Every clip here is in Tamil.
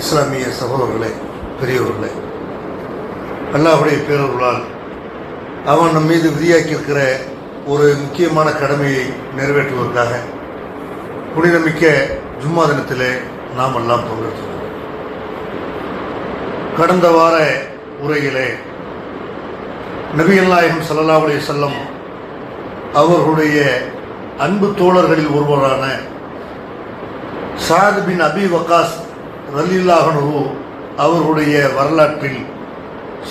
இஸ்லாமிய சகோதரர்களே, பெரியவர்களே, அல்லாஹுடைய பேரருளால் அவன் நம் மீது விதியாக்கியிருக்கிற ஒரு முக்கியமான கடமையை நிறைவேற்றுவதற்காக புனிதமிக்க ஜும்மா தினத்திலே நாம் எல்லாம் பங்கெடுத்தோம். கடந்த வார உரையிலே நபிகள் நாயகம் ஸல்லல்லாஹு அலைஹி வஸல்லம் அவர்களுடைய அன்பு தோழர்களில் ஒருவரான சாத் பின் அபி வக்காஸ் ரலியல்லாஹு அன்ஹு அவர்களுடைய வரலாற்றில்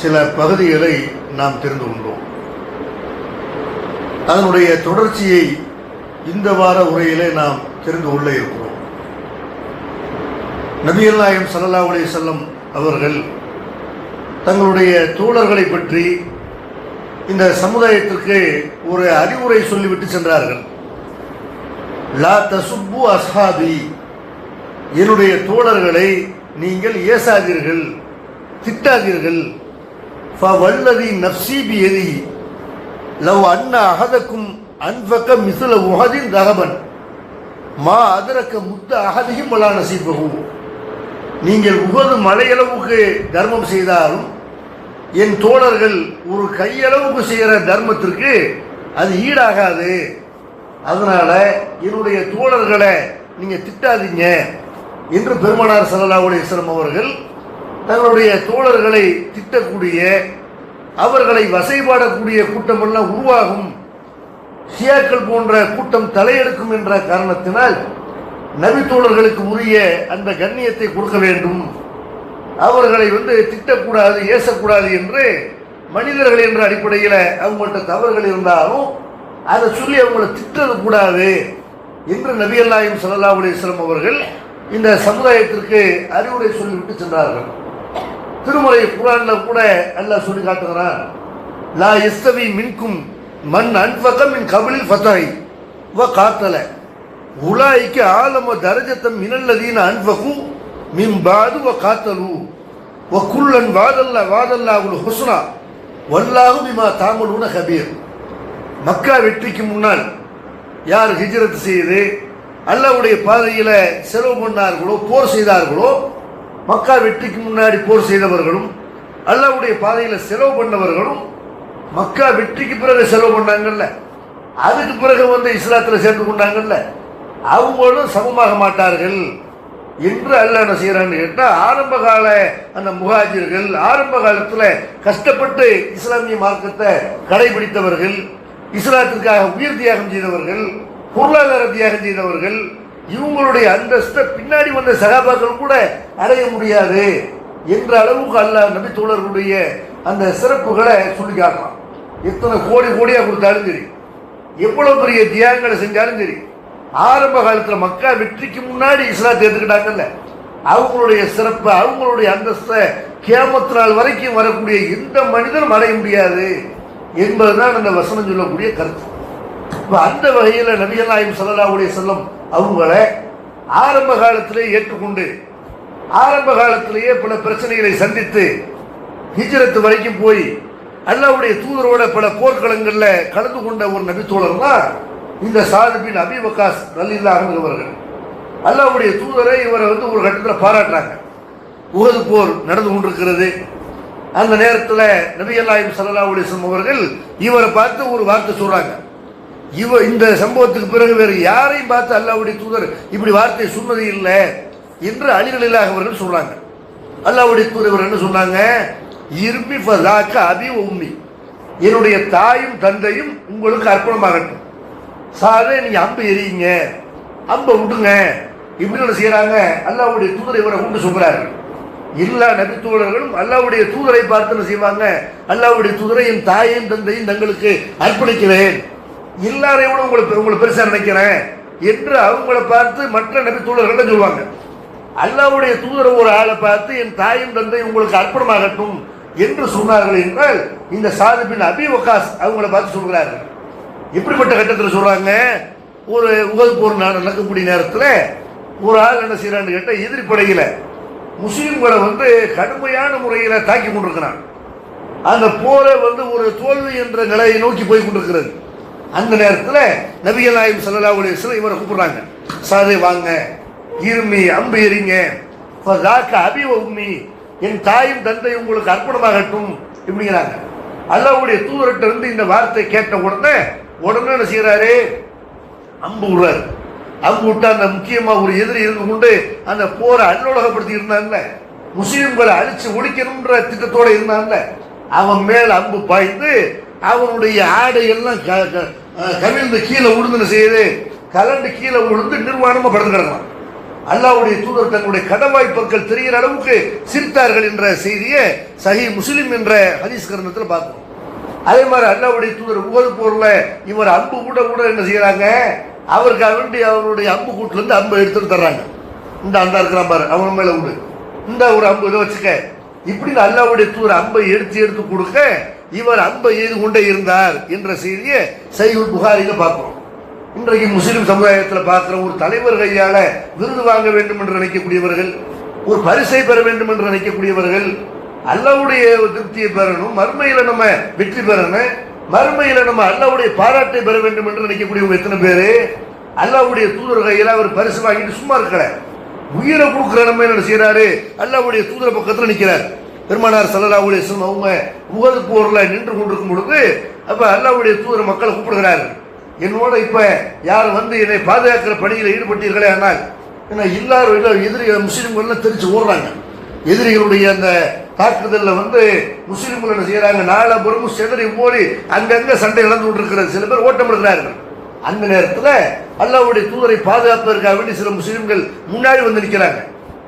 சில பகுதிகளை நாம் தெரிந்து கொண்டோம். அதனுடைய தொடர்ச்சியை இந்த வார உரையிலே நாம் தெரிந்து கொள்ள இருக்கிறோம். நபிகள் நாயகம் ஸல்லல்லாஹு அலைஹி வஸல்லம் அவர்கள் தங்களுடைய தோழர்களை பற்றி இந்த சமுதாயத்திற்கு ஒரு அறிவுரை சொல்லிவிட்டு சென்றார்கள். லா தசுப்பு அஸ்ஹாபி, என்னுடைய தோழர்களை நீங்கள் ஏசாதீர்கள், திட்டாதீர்கள். ஃபவல்லதி நஃப்ஸி பியதி லவ் அன்ன அஹதக்கும் அன்ஃபக மிஸ்ல உஹதின் தஹபன் மா அதரக முத்த அஹதிஹிம் வலா நஸீபஹு, நீங்கள் உஹது மலையளவுக்கு தர்மம் செய்தாலும் என் தோழர்கள் ஒரு கையளவுக்கு செய்கிற தர்மத்திற்கு அது ஈடாகாது. அதனால என்னுடைய தோழர்களை நீங்க திட்டாதீங்க என்று பெருமானார் ஸல்லல்லாஹு அலைஹி வஸல்லம் அவர்கள் தங்களுடைய தோழர்களை திட்டக்கூடிய, அவர்களை வசைபாடக்கூடிய கூட்டமெல்லாம் உருவாகும், ஷியாக்கள் போன்ற கூட்டம் தலையெடுக்கும் என்ற காரணத்தினால் நபி தோழர்களுக்கு உரிய அந்த கண்ணியத்தை கொடுக்க வேண்டும், அவர்களை திட்டக்கூடாது, ஏசக்கூடாது என்று மனிதர்கள் என்ற அடிப்படையில் அவங்கள்ட்ட தவறுகள் இருந்தாலும் அதை சொல்லி அவங்களை திட்டது கூடாது என்று நபிகள் நாயகம் ஸல்லல்லாஹு அலைஹி வஸல்லம் அவர்கள் இந்த சமுதாயத்திற்கு அறிவுரை சொல்லிவிட்டு சென்றார்கள். திருமறை குர்ஆன்ல கூட அல்லாஹ் சொல்லி காட்டுகிறான், லா யஸ்தவி மின்கும் மன் அன்ஃபக மின் கபிலில் ஃபதஹி வ காத்தல உலாயிக ஆலம தரஜத்தம் மினல்லதீன அன்ஃபகு மின் பாது வ காத்தலு வ குல்லன் வாதல்லாஹுல் ஹுஸ்னா வல்லாஹு பிமா தஅமலூன கபீர். மக்கா வெற்றிக்கு முன்னால் யார் ஹிஜ்ரத் செய்து அல்லாஹ்வுடைய பாதையில் செலவு பண்ணார்களோ, போர் செய்தார்களோ, மக்கா வெற்றிக்கு முன்னாடி போர் செய்தவர்களும் அல்லாஹ்வுடைய பாதையில் செலவு பண்ணவர்களும் மக்கா வெற்றிக்கு பிறகு செலவு பண்ணாங்கல்ல, அதுக்கு பிறகு இஸ்லாத்தில் சேர்ந்து கொண்டாங்கல்ல, அவங்களும் சமமாக மாட்டார்கள் என்று அல்லாஹ் என்ன செய்யறான்னு கேட்டால், ஆரம்ப கால அந்த முஹாஜிர்கள், ஆரம்ப காலத்தில் கஷ்டப்பட்டு இஸ்லாமிய மார்க்கத்தை கடைபிடித்தவர்கள், இஸ்லாத்திற்காக உயிர் தியாகம் செய்தவர்கள், பொருளாதார தியாகம் செய்தவர்கள், இவங்களுடைய அந்தஸ்தை பின்னாடி வந்த சகாபாக்கள் கூட அடைய முடியாது என்ற அளவுக்கு அல்லாஹ் நபி தோழர்களுடைய அந்த சிறப்புகளை சொல்லி காட்டலாம். எத்தனை கோடி கோடியா கொடுத்தாலும் சரி, எவ்வளவு பெரிய தியாகங்களை செஞ்சாலும் சரி, ஆரம்ப காலத்தில் மக்கா வெற்றிக்கு முன்னாடி இஸ்லாத்தை எடுத்துக்கிட்டாங்கல்ல, அவங்களுடைய சிறப்பு, அவங்களுடைய அந்தஸ்தை கியாமத் நாள் வரைக்கும் வரக்கூடிய எந்த மனிதனும் அடைய முடியாது என்பதுதான் அந்த வசனம் சொல்லக்கூடிய கருத்து. இப்போ அந்த வகையில் நபிகள் நாயகம் ஸல்லல்லாஹு அலைஹி வஸல்லம் அவங்கள ஆரம்ப காலத்திலே ஏற்றுக்கொண்டு, ஆரம்ப காலத்திலேயே பல பிரச்சனைகளை சந்தித்து ஹிஜ்ரத் வரைக்கும் போய் அல்லாஹ்வுடைய தூதரோட பல போர்க்களங்களில் கலந்து கொண்ட ஒரு நபி தோழர் தான் இந்த சாத் பின் அபி வக்காஸ் ரலியல்லாஹு அன்ஹு அவர்கள். அல்லாஹ்வுடைய தூதரை இவரை ஒரு கட்டத்தில் பாராட்டுறாங்க. உஹது போர் நடந்து கொண்டிருக்கிறது. அந்த நேரத்தில் நபிகள் நாயகம் ஸல்லல்லாஹு அலைஹி வஸல்லம் அவர்கள் இவரை பார்த்து ஒரு வார்த்தை சொல்றாங்க. இந்த சம்பவத்துக்கு பிறகு வேறு யாரையும் பார்த்து அல்லாஹ்வுடைய தூதர் இப்படி வார்த்தை சொன்னது இல்லை என்று அலி ரலியல்லாஹு அவர்கள் சொல்றாங்க. அல்லாஹ்வுடைய தூதர் என்ன சொன்னாங்க, இர்மி ஃபஸாக அபி உம்மி, என்னுடைய தாயும் தந்தையும் உங்களுக்கு அர்ப்பணமாகட்டும். சாதே நீங்க அம்பு எறியுங்க, அம்பை விடுங்க, இப்படி என்ன செய்யறாங்க, அல்லாஹ்வுடைய தூதரை இவரை உண்டு சொல்றார்கள். எல்லா நபி தூதர்களும் அல்லாஹ்வுடைய தூதரை பார்த்து என்ன செய்வாங்க, அல்லாஹ்வுடைய தூதரை என் தாயையும் தந்தையும் தங்களுக்கு அர்ப்பணிக்கிறேன், எல்லாரையும் உங்களை பெருசா நினைக்கிறேன் என்று அவங்கள பார்த்து மற்ற நபி தூதர்கள் சொல்லுவாங்க. அல்லாஹ்வுடைய தூதரை ஒரு ஆளை பார்த்து என் தாயும் தந்தையும் உங்களுக்கு அர்ப்பணமாகட்டும் என்று சொன்னார்கள் என்றால், இந்த சாத் பின் அபி வக்காஸ் அவங்கள பார்த்து சொல்கிறார்கள். இப்படிப்பட்ட கட்டத்தில் சொல்றாங்க, ஒரு உஹது போர் நடக்கக்கூடிய நேரத்தில் ஒரு ஆள் என்ன செய்யறான்னு கேட்டால், எதிரி படையில முஸ்லிம்களை கடுமையான முறையில் தாக்கி கொண்டிருக்கிறான். அந்த போரை ஒரு தோல்வி என்ற நிலையை நோக்கி போய் கொண்டிருக்கிறது. அந்த நேரத்தில் நபிகள் நாயகம் ஸல்லல்லாஹு அலைஹி வஸல்லம் இவரை கூப்பிடுறாங்க, சாதே வாங்க, இருமி அம்பு எறிங்க, அபி உம்மி, என் தாயும் தந்தை உங்களுக்கு அர்ப்பணமாகட்டும் இப்படிங்கிறாங்க. அல்லாஹ்வுடைய தூதர்கிட்ட இருந்து இந்த வார்த்தை கேட்ட உடனே என்ன செய்யறாரு, அம்பு விடுறாரு. அம்பு விட்டா அந்த முக்கியமா ஒரு எதிரி இருந்து கொண்டு அந்த போரை அல்லோலகப்படுத்தி இருந்தான்ல, முஸ்லிம்களை அழிச்சு ஒழிக்கணும்ன்ற திட்டத்தோட இருந்தான்ல, அவன் மேல் அம்பு பாய்ந்து அவனுடைய ஆடையெல்லாம் கவிழ்ந்து கீழே விழுந்து செய்யுது, கலண்டு கீழே விழுந்து நிர்வாணமா படுத்து கிடக்கலாம். அல்லாஹ்வுடைய தூதர் தங்களுடைய கடவாய் பற்கள் தெரிகிற அளவுக்கு சிரித்தார்கள் என்ற செய்தியை சஹீஹ் முஸ்லிம் என்ற ஹதீஸ் கிரந்தத்தில் பார்க்கிறோம். அதே மாதிரி அல்லாஹ்வுடைய தூதர் உஹது போர்ல இவர் அம்பு கூட என்ன செய்யறாங்க, அவருக்கு வேண்டி அவருடைய அம்பு கூட்டுல இருந்து அம்பு எடுத்துட்டு தர்றாங்க. இந்த அந்த இருக்கிறான் பாரு, அவன் மேல விடு, இந்த ஒரு அம்பு இதை வச்சுக்க, இப்படி அல்லாஹ்வுடைய தூதர் அம்பை எடுத்து கொடுக்க இவர் அம்பை எய்து கொண்டே இருந்தார் என்ற செய்தியை சஹீஹுல் புகாரில பார்க்கிறோம். இன்றைக்கு முஸ்லிம் சமுதாயத்தில் பார்க்கிற ஒரு தலைவர் கையால விருது வாங்க வேண்டும் என்று நினைக்கக்கூடியவர்கள், ஒரு பரிசை பெற வேண்டும் என்று நினைக்கக்கூடியவர்கள், அல்லாஹ்வுடைய திருப்தியை பெறணும், மறுமையில நம்ம வெற்றி பெறணும், மறுமையில நம்ம அல்லாஹ்வுடைய பாராட்டை பெற வேண்டும் என்று நினைக்கக்கூடியவங்க எத்தனை பேரு? அல்லாஹ்வுடைய தூதர் கையில அவர் பரிசு வாங்கிட்டு சும்மா இருக்கல, உயிரை கொடுக்குற நம்ம என்ன செய்யறாரு, அல்லாஹ்வுடைய தூதர் பக்கத்தில் நிற்கிறார். பெருமானார் ஸல்லல்லாஹு அலைஹி வஸல்லம் அவங்க உஹது போர்ல நின்று கொண்டிருக்கும் பொழுது அப்ப அல்லாஹ்வுடைய தூதர் மக்களை கூப்பிடுகிறார்கள், என்னோட இப்ப யார் வந்து என்னை பாதுகாக்கிற பணியில் ஈடுபட்டீர்களே, ஆனால் எல்லாரும் எதிரி முஸ்லிம்கள் தெரிச்சு ஓடுறாங்க. எதிரிகளுடைய அந்த தாக்குதலில் வந்து முஸ்லிம்கள் என்ன செய்யறாங்க, நாலாபுறமும் செதறி ஓடி அங்கங்க சண்டை நடந்து கொண்டிருக்கிறது, சில பேர் ஓட்டம் எடுக்கிறார்கள். அந்த நேரத்தில் அல்லாஹ்வுடைய தூதரை பாதுகாப்பதற்காக வேண்டி சில முஸ்லிம்கள் முன்னாடி வந்து நிற்கிறாங்க.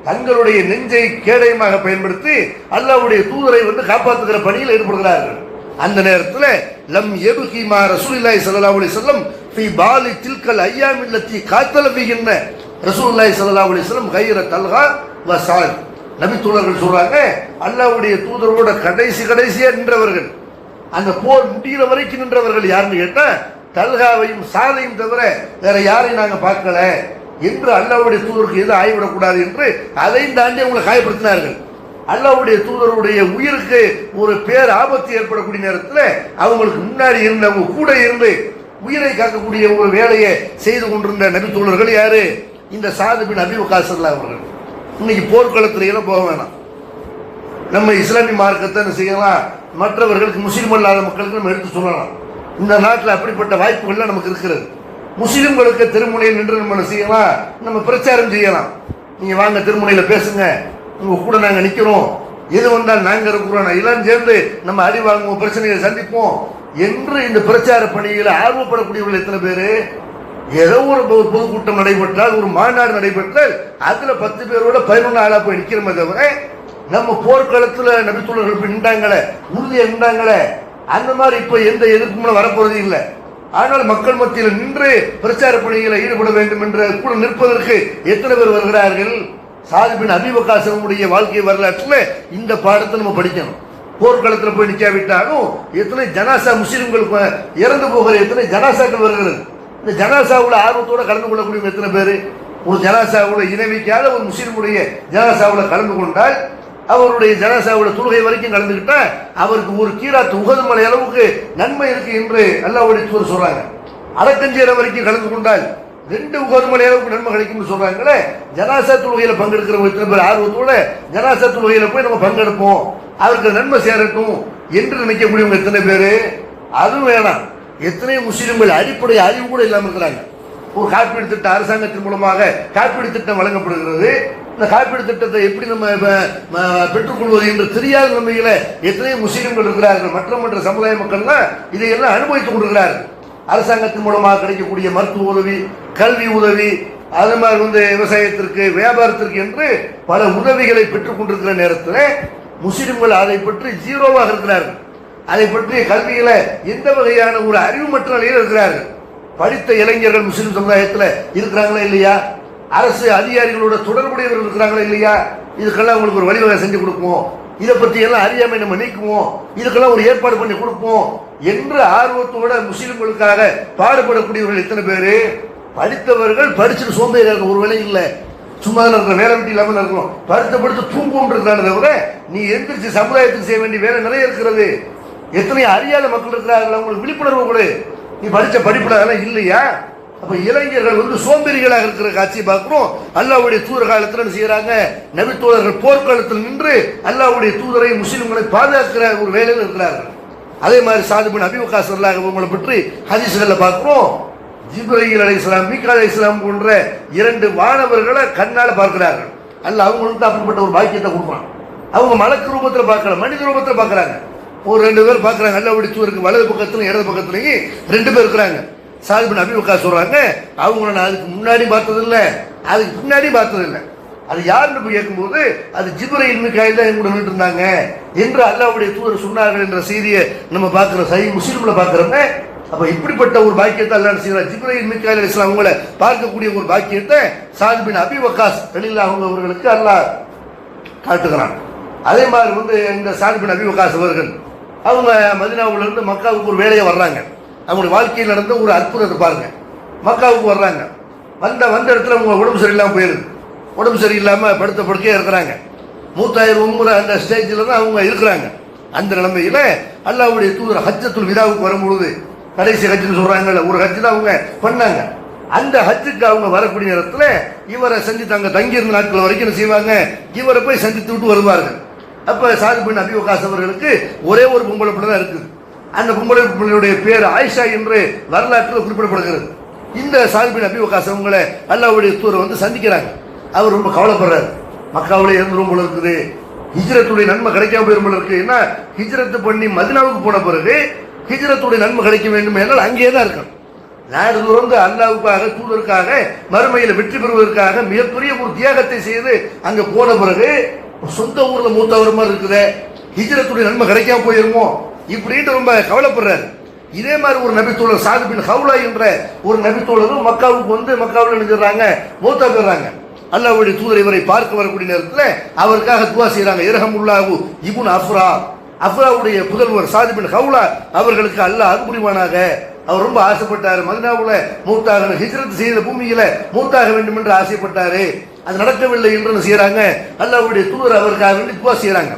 தங்களுடைய நெஞ்சை கேடயமாக பயன்படுத்தி அல்லாஹ்வுடைய தூதரை வந்து காப்பாற்றுகிற பணியில் ஈடுபடுகிறார்கள். அந்த நேரத்தில் லம் யபகி மா ரசூலுல்லாஹி ஸல்லல்லாஹு அலைஹி வஸல்லம் ஃபீ பாலி தில்கல் அய்யாமில் லத்தி காத்தல ஃபீஹின்ன ரசூலுல்லாஹி ஸல்லல்லாஹு அலைஹி வஸல்லம் கைர தல்ஹா வ ஸாத். நபி தோழர்கள் சொல்றாங்க, அல்லாஹ்வுடைய தூதரோட கடைசியா நின்றவர்கள், அந்த போர் முடிகிற வரைக்கும் நின்றவர்கள் யாருன்னு கேட்டா தல்ஹாவையும் சாதையும் தவிர வேற யாரையும் நாங்க பார்க்கல என்று அல்லாஹ்வுடைய தூதருக்கு எது ஆய்விடக்கூடாது என்று அதையும் தாண்டி அவங்களை காயப்படுத்தினார்கள். அல்லாஹ்வுடைய தூதருடைய உயிருக்கு ஒரு பேர் ஆபத்து ஏற்படக்கூடிய நேரத்தில் அவங்களுக்கு முன்னாடி இருந்தவங்க கூட இருந்து உயிரை காக்கக்கூடிய ஒரு வேலையை செய்து கொண்டிருந்த நபி தோழர்கள் யாரு? இந்த சாத் பின் அபீ வக்காஸ் அவர்கள். இன்னைக்கு போர்க்களத்தில் எல்லாம் போக வேணாம், நம்ம இஸ்லாமிய மார்க்கத்தை என்ன செய்யலாம், மற்றவர்களுக்கு முஸ்லீம் அல்லாத மக்களுக்கு நம்ம எடுத்து சொல்லலாம். இந்த நாட்டில் அப்படிப்பட்ட வாய்ப்புகள்லாம் நமக்கு இருக்கிறது. முஸ்லிம்களுக்கு திருமுனையில் நின்று நம்ம செய்யலாம், நம்ம பிரச்சாரம் செய்யலாம். நீங்க வாங்க திருமுனையில் பேசுங்க, உங்க கூட நாங்க நிக்கிறோம், எது வந்தால் நாங்க இருக்கிறோம், எல்லாம் சேர்ந்து நம்ம அடி வாங்குவோம், பிரச்சனைகளை சந்திப்போம் என்று இந்த பிரச்சார பணிகளை ஆர்வப்படக்கூடியவர்கள் எத்தனை பேரு? ஏதோ ஒரு பொதுக்கூட்டம் நடைபெற்றால், ஒரு மாநாடு நடைபெற்றால் அதுல 10 பேரோட 11 ஆளா போய் நிக்கிறோமே தவிர நம்ம போர்க்களத்துல நபித்தோழர்கள் போய் நின்றாங்களே, உறுதியா நின்றாங்களே, அந்த மாதிரி இப்ப எந்த எதிர்ப்பும் வரப்போறது இல்லை. ஆனால் மக்கள் மத்தியில் நின்று பிரச்சார பணிகளை ஈடுபட வேண்டும் என்ற கூட நிற்பதற்கு எத்தனை பேர் வருகிறார்கள்? சாத் பின் அபீ வக்காஸுடைய வாழ்க்கை வரலாற்றில் இந்த பாடத்தை நம்ம படிக்கணும். போர்க்களத்தில் போய் நிற்காவிட்டாலும் எத்தனை ஜனாசா முஸ்லிம்களுக்கு இறந்து போகிற எத்தனை ஜனாசாக்கள் வருகிறது. இந்த ஜனாசாவுல ஆர்வத்தோட கலந்து கொள்ளக்கூடிய எத்தனை பேர்? ஒரு ஜனாசாவுல இணைவிக்காத ஒரு முஸ்லிமுடைய ஜனாசாவுல கலந்து கொண்டால், அவருடைய ஜனாசாவுல தொழுகை வரைக்கும் கலந்துக்கிட்டா அவருக்கு ஒரு கீராத்து உஹது மலை அளவுக்கு நன்மை இருக்கு என்று அல்லாஹ்வுடைய தூதர் சொல்றாங்க. அடக்கஞ்சேர வரைக்கும் கலந்து கொண்டால் 2 உஹது மலை அளவுக்கு நன்மை கிடைக்கும்னு சொல்றாங்களே. ஜனாசா தொழுகையில பங்கெடுக்கிறவங்க எத்தனை பேர் ஆர்வத்தோட ஜனாசா தொழுகையில போய் நம்ம பங்கெடுப்போம், அவருக்கு நன்மை சேரட்டும் என்று நினைக்கக்கூடியவங்க எத்தனை பேரு? அதுவும் வேணாம், எத்தனை முஸ்லிம்கள் அடிப்படை அறிவு கூட இல்லாமல் இருக்கிறாங்க. ஒரு காப்பீடு திட்டம் அரசாங்கத்தின் மூலமாக காப்பீடு திட்டம் வழங்கப்படுகிறது. இந்த காப்பீடு திட்டத்தை எப்படி நம்ம பெற்றுக்கொள்வது என்று தெரியாத நிலைமையில எத்தனை முஸ்லிம்கள் இருக்கிறார்கள். மற்ற சமுதாய மக்கள்லாம் இதையெல்லாம் அனுபவித்துக் கொண்டிருக்கிறார்கள். அரசாங்கத்தின் மூலமாக கிடைக்கக்கூடிய மருத்துவ உதவி, கல்வி உதவி, அது மாதிரி விவசாயத்திற்கு, வியாபாரத்திற்கு என்று பல உதவிகளை பெற்றுக் கொண்டிருக்கிற நேரத்தில் முஸ்லிம்கள் அதை பற்றி ஜீரோவாக இருக்கிறார்கள். அதை பற்றிய கல்வியில எந்த வகையான ஒரு அறிவுமற்ற நிலையில் இருக்கிறார்கள். படித்த இளைஞர்கள் முஸ்லிம் சமுதாயத்தில் இருக்கிறாங்களா இல்லையா? அரசு அதிகாரிகளோட தொடர்புடையவர்கள் இருக்கிறாங்களா இல்லையா? இதுக்கெல்லாம் அவங்களுக்கு ஒரு வழிவகை செஞ்சு கொடுப்போம், இதை பற்றி எல்லாம் அறியாமை நம்ம நீக்குவோம், இதுக்கெல்லாம் ஒரு ஏற்பாடு பண்ணி கொடுப்போம் என்று ஆர்வத்தோட முஸ்லிம்களுக்காக பாடுபடக்கூடியவர்கள் எத்தனை பேரு? படித்தவர்கள் படிச்சுட்டு சோம்பேறியா இருக்க ஒரு வேலை இல்லை, சும்மா இருக்கிற வேலை வெட்டி இல்லாமல் இருக்கணும், படுத்து தூங்கும் இருக்கிறானே தவிர நீ எந்திரிச்சு சமுதாயத்துக்கு செய்ய வேண்டிய வேலை நிறைய இருக்கிறது. எத்தனை அறியாத மக்கள் இருக்கிறார்கள், அவங்களுக்கு விழிப்புணர்வு கொடு. நீ படிச்ச படிப்புல அதெல்லாம் இல்லையா? அப்ப இளைஞர்கள் வந்து சோம்பேறிகளாக இருக்கிற காட்சியை பார்க்கிறோம். அல்லாஹ்வுடைய தூதர் காலத்துல என்ன செய்யறாங்க? நபித்தோழர்கள் போர்க்களத்தில் நின்று அல்லாஹ்வுடைய தூதரை முஸ்லிம்களை பாதுகாக்கிற ஒரு வேலையில் இருக்கிறார்கள். அதே மாதிரி சாது பின் அபீ வக்காஸ் ரலியல்லாஹு அன்ஹு பற்றி ஹதீஸ்கள்ல பார்க்கிறோம். ஜிப்ரீல் அலைஹிஸ்ஸலாம், மீகாயில் அலைஹிஸ்ஸலாம் போன்ற 2 வானவர்களை கண்ணால பார்க்கிறார்கள். அல்லாஹ் அவங்களுக்கு அப்படிப்பட்ட ஒரு பாக்கியத்தை கொடுப்பான். அவங்க மலக்கு ரூபத்தில் பார்க்கல, மனித ரூபத்தில் பார்க்கறாங்க. ஒரு 2 பேர் பார்க்கறாங்க. அல்லாஹ்வுடைய தூதருக்கு வலது பக்கத்துலயும் இடது பக்கத்துலயும் 2 பேர் இருக்கிறாங்க. சாது பின் அபீ வக்காஸ் சொல்றாங்க, அவங்கள நான் அதுக்கு முன்னாடி பார்த்ததில்ல, அதுக்கு பின்னாடி பார்த்ததில்லை. அது யாருன்னு போய் கேட்கும்போது அது ஜிப்ரீல் மீகாயில் தான் கூட நின்று இருந்தாங்க என்று அல்லாஹ்வுடைய தூதர் சொன்னார்கள் என்ற செய்தியை நம்ம பார்க்கிற சஹீஹ் முஸ்லிம்ல பார்க்கிறோமே. அப்ப இப்படிப்பட்ட ஒரு பாக்கியத்தை அல்லாஹ் செய்யறார். ஜிப்ரீல் மீகாயில் அலைஹிஸ்ஸலாம் அவங்களை பார்க்கக்கூடிய ஒரு பாக்கியத்தை சாது பின் அபீ வக்காஸ் ரலியல்லாஹு அன்ஹு அவர்களுக்கு அல்லாஹ் காட்டுகிறான். அதே மாதிரி வந்து இந்த சாது பின் அபீ வக்காஸ் அவர்கள் அவங்க மதீனாவுல இருந்து மக்காவுக்கு ஒரு வேலையை வர்றாங்க. அவங்களுடைய வாழ்க்கையில் நடந்த ஒரு அற்புதத்தை பாருங்க. மக்காவுக்கு வர்றாங்க. வந்த இடத்துல அவங்க உடம்பு சரியில்லாமல் போயிருது. உடம்பு சரியில்லாமல் படுத்த படுக்கையே இருக்கிறாங்க. 3000 அந்த ஸ்டேஜில் தான் அவங்க இருக்கிறாங்க. அந்த நிலைமையில அல்லாஹ்வுடைய தூதர் ஹஜ்ஜத்துல் விதாவுக்கு வரும்பொழுது, கடைசி ஹஜ்ஜுன்னு சொல்றாங்கல்ல, ஒரு ஹஜ்ஜு தான் அவங்க பண்ணாங்க. அந்த ஹஜ்ஜுக்கு அவங்க வரக்கூடிய நேரத்தில் இவரை சந்தித்து அங்கே தங்கியிருந்த நாட்கள் வரைக்கும் என்ன செய்வாங்க? இவரை போய் சந்தித்து விட்டு வருவார்கள். அப்ப சாது பின் அபீ வக்காஸ் அவர்களுக்கு ஒரே ஒரு பொம்பளை பிள்ளை தான் இருக்குது. அந்த பொம்பளை பிள்ளையுடைய பேர் ஆயிஷா என்று வரலாற்றில் குறிப்பிடப்படுகிறது. இந்த சாது பின் அபீ வக்காஸ் அவங்களை அல்லாஹ்வுடைய தூதர் வந்து சந்திக்கிறாங்க. அவர் ரொம்ப கவலைப்படுறாரு. மக்காவிலே இருந்து ரொம்ப இருக்குது, ஹிஜ்ரத்துடைய நன்மை கிடைக்காம போயிரும் இருக்கு. ஏன்னா ஹிஜ்ரத்து பண்ணி மதீனாவுக்கு போன பிறகு ஹிஜ்ரத்துடைய நன்மை கிடைக்க வேண்டும் என்றால் அங்கேயே தான் இருக்கணும். நாடு துறந்து அல்லாஹ்வுக்காக தூதருக்காக மறுமையில் வெற்றி பெறுவதற்காக மிகப்பெரிய ஒரு தியாகத்தை செய்து அங்க போன பிறகு சொந்த ஊர்ல மூத்தவர் மாதிரி இருக்குது, ஹிஜ்ரத்துடைய நன்மை கிடைக்காம போயிருமோ இப்படின்னு ரொம்ப கவலைப்படுறாரு. இதே மாதிரி ஒரு நபித்தோழர் சாது பின் ஹவுலா என்ற ஒரு நபித்தோழரும் மக்காவுக்கு வந்து மக்காவில் நினைஞ்சிடறாங்க, மூத்தா போயிடுறாங்க. அல்லாஹ்வுடைய தூதர் இவரை பார்க்க வரக்கூடிய நேரத்தில் அவருக்காக துவா செய்யறாங்க. இரஹமுல்லாஹு இப்னு அஃப்ராவுடைய புதல்வர் சாது பின் ஹவுலா அவர்களுக்கு அல்லாஹ் அருள் புரிவானாக. அவர் ரொம்ப ஆசைப்பட்டார், மதீனாவுல மூத்தாக ஹிஜ்ரத் செய்த பூமியில மூத்தாக வேண்டும் என்று ஆசைப்பட்டாரு. அது நடக்கவில்லை என்று செய்யறாங்க. அல்லாஹ்வுடைய தூதர் அவருக்காக வேண்டி துவா செய்யறாங்க.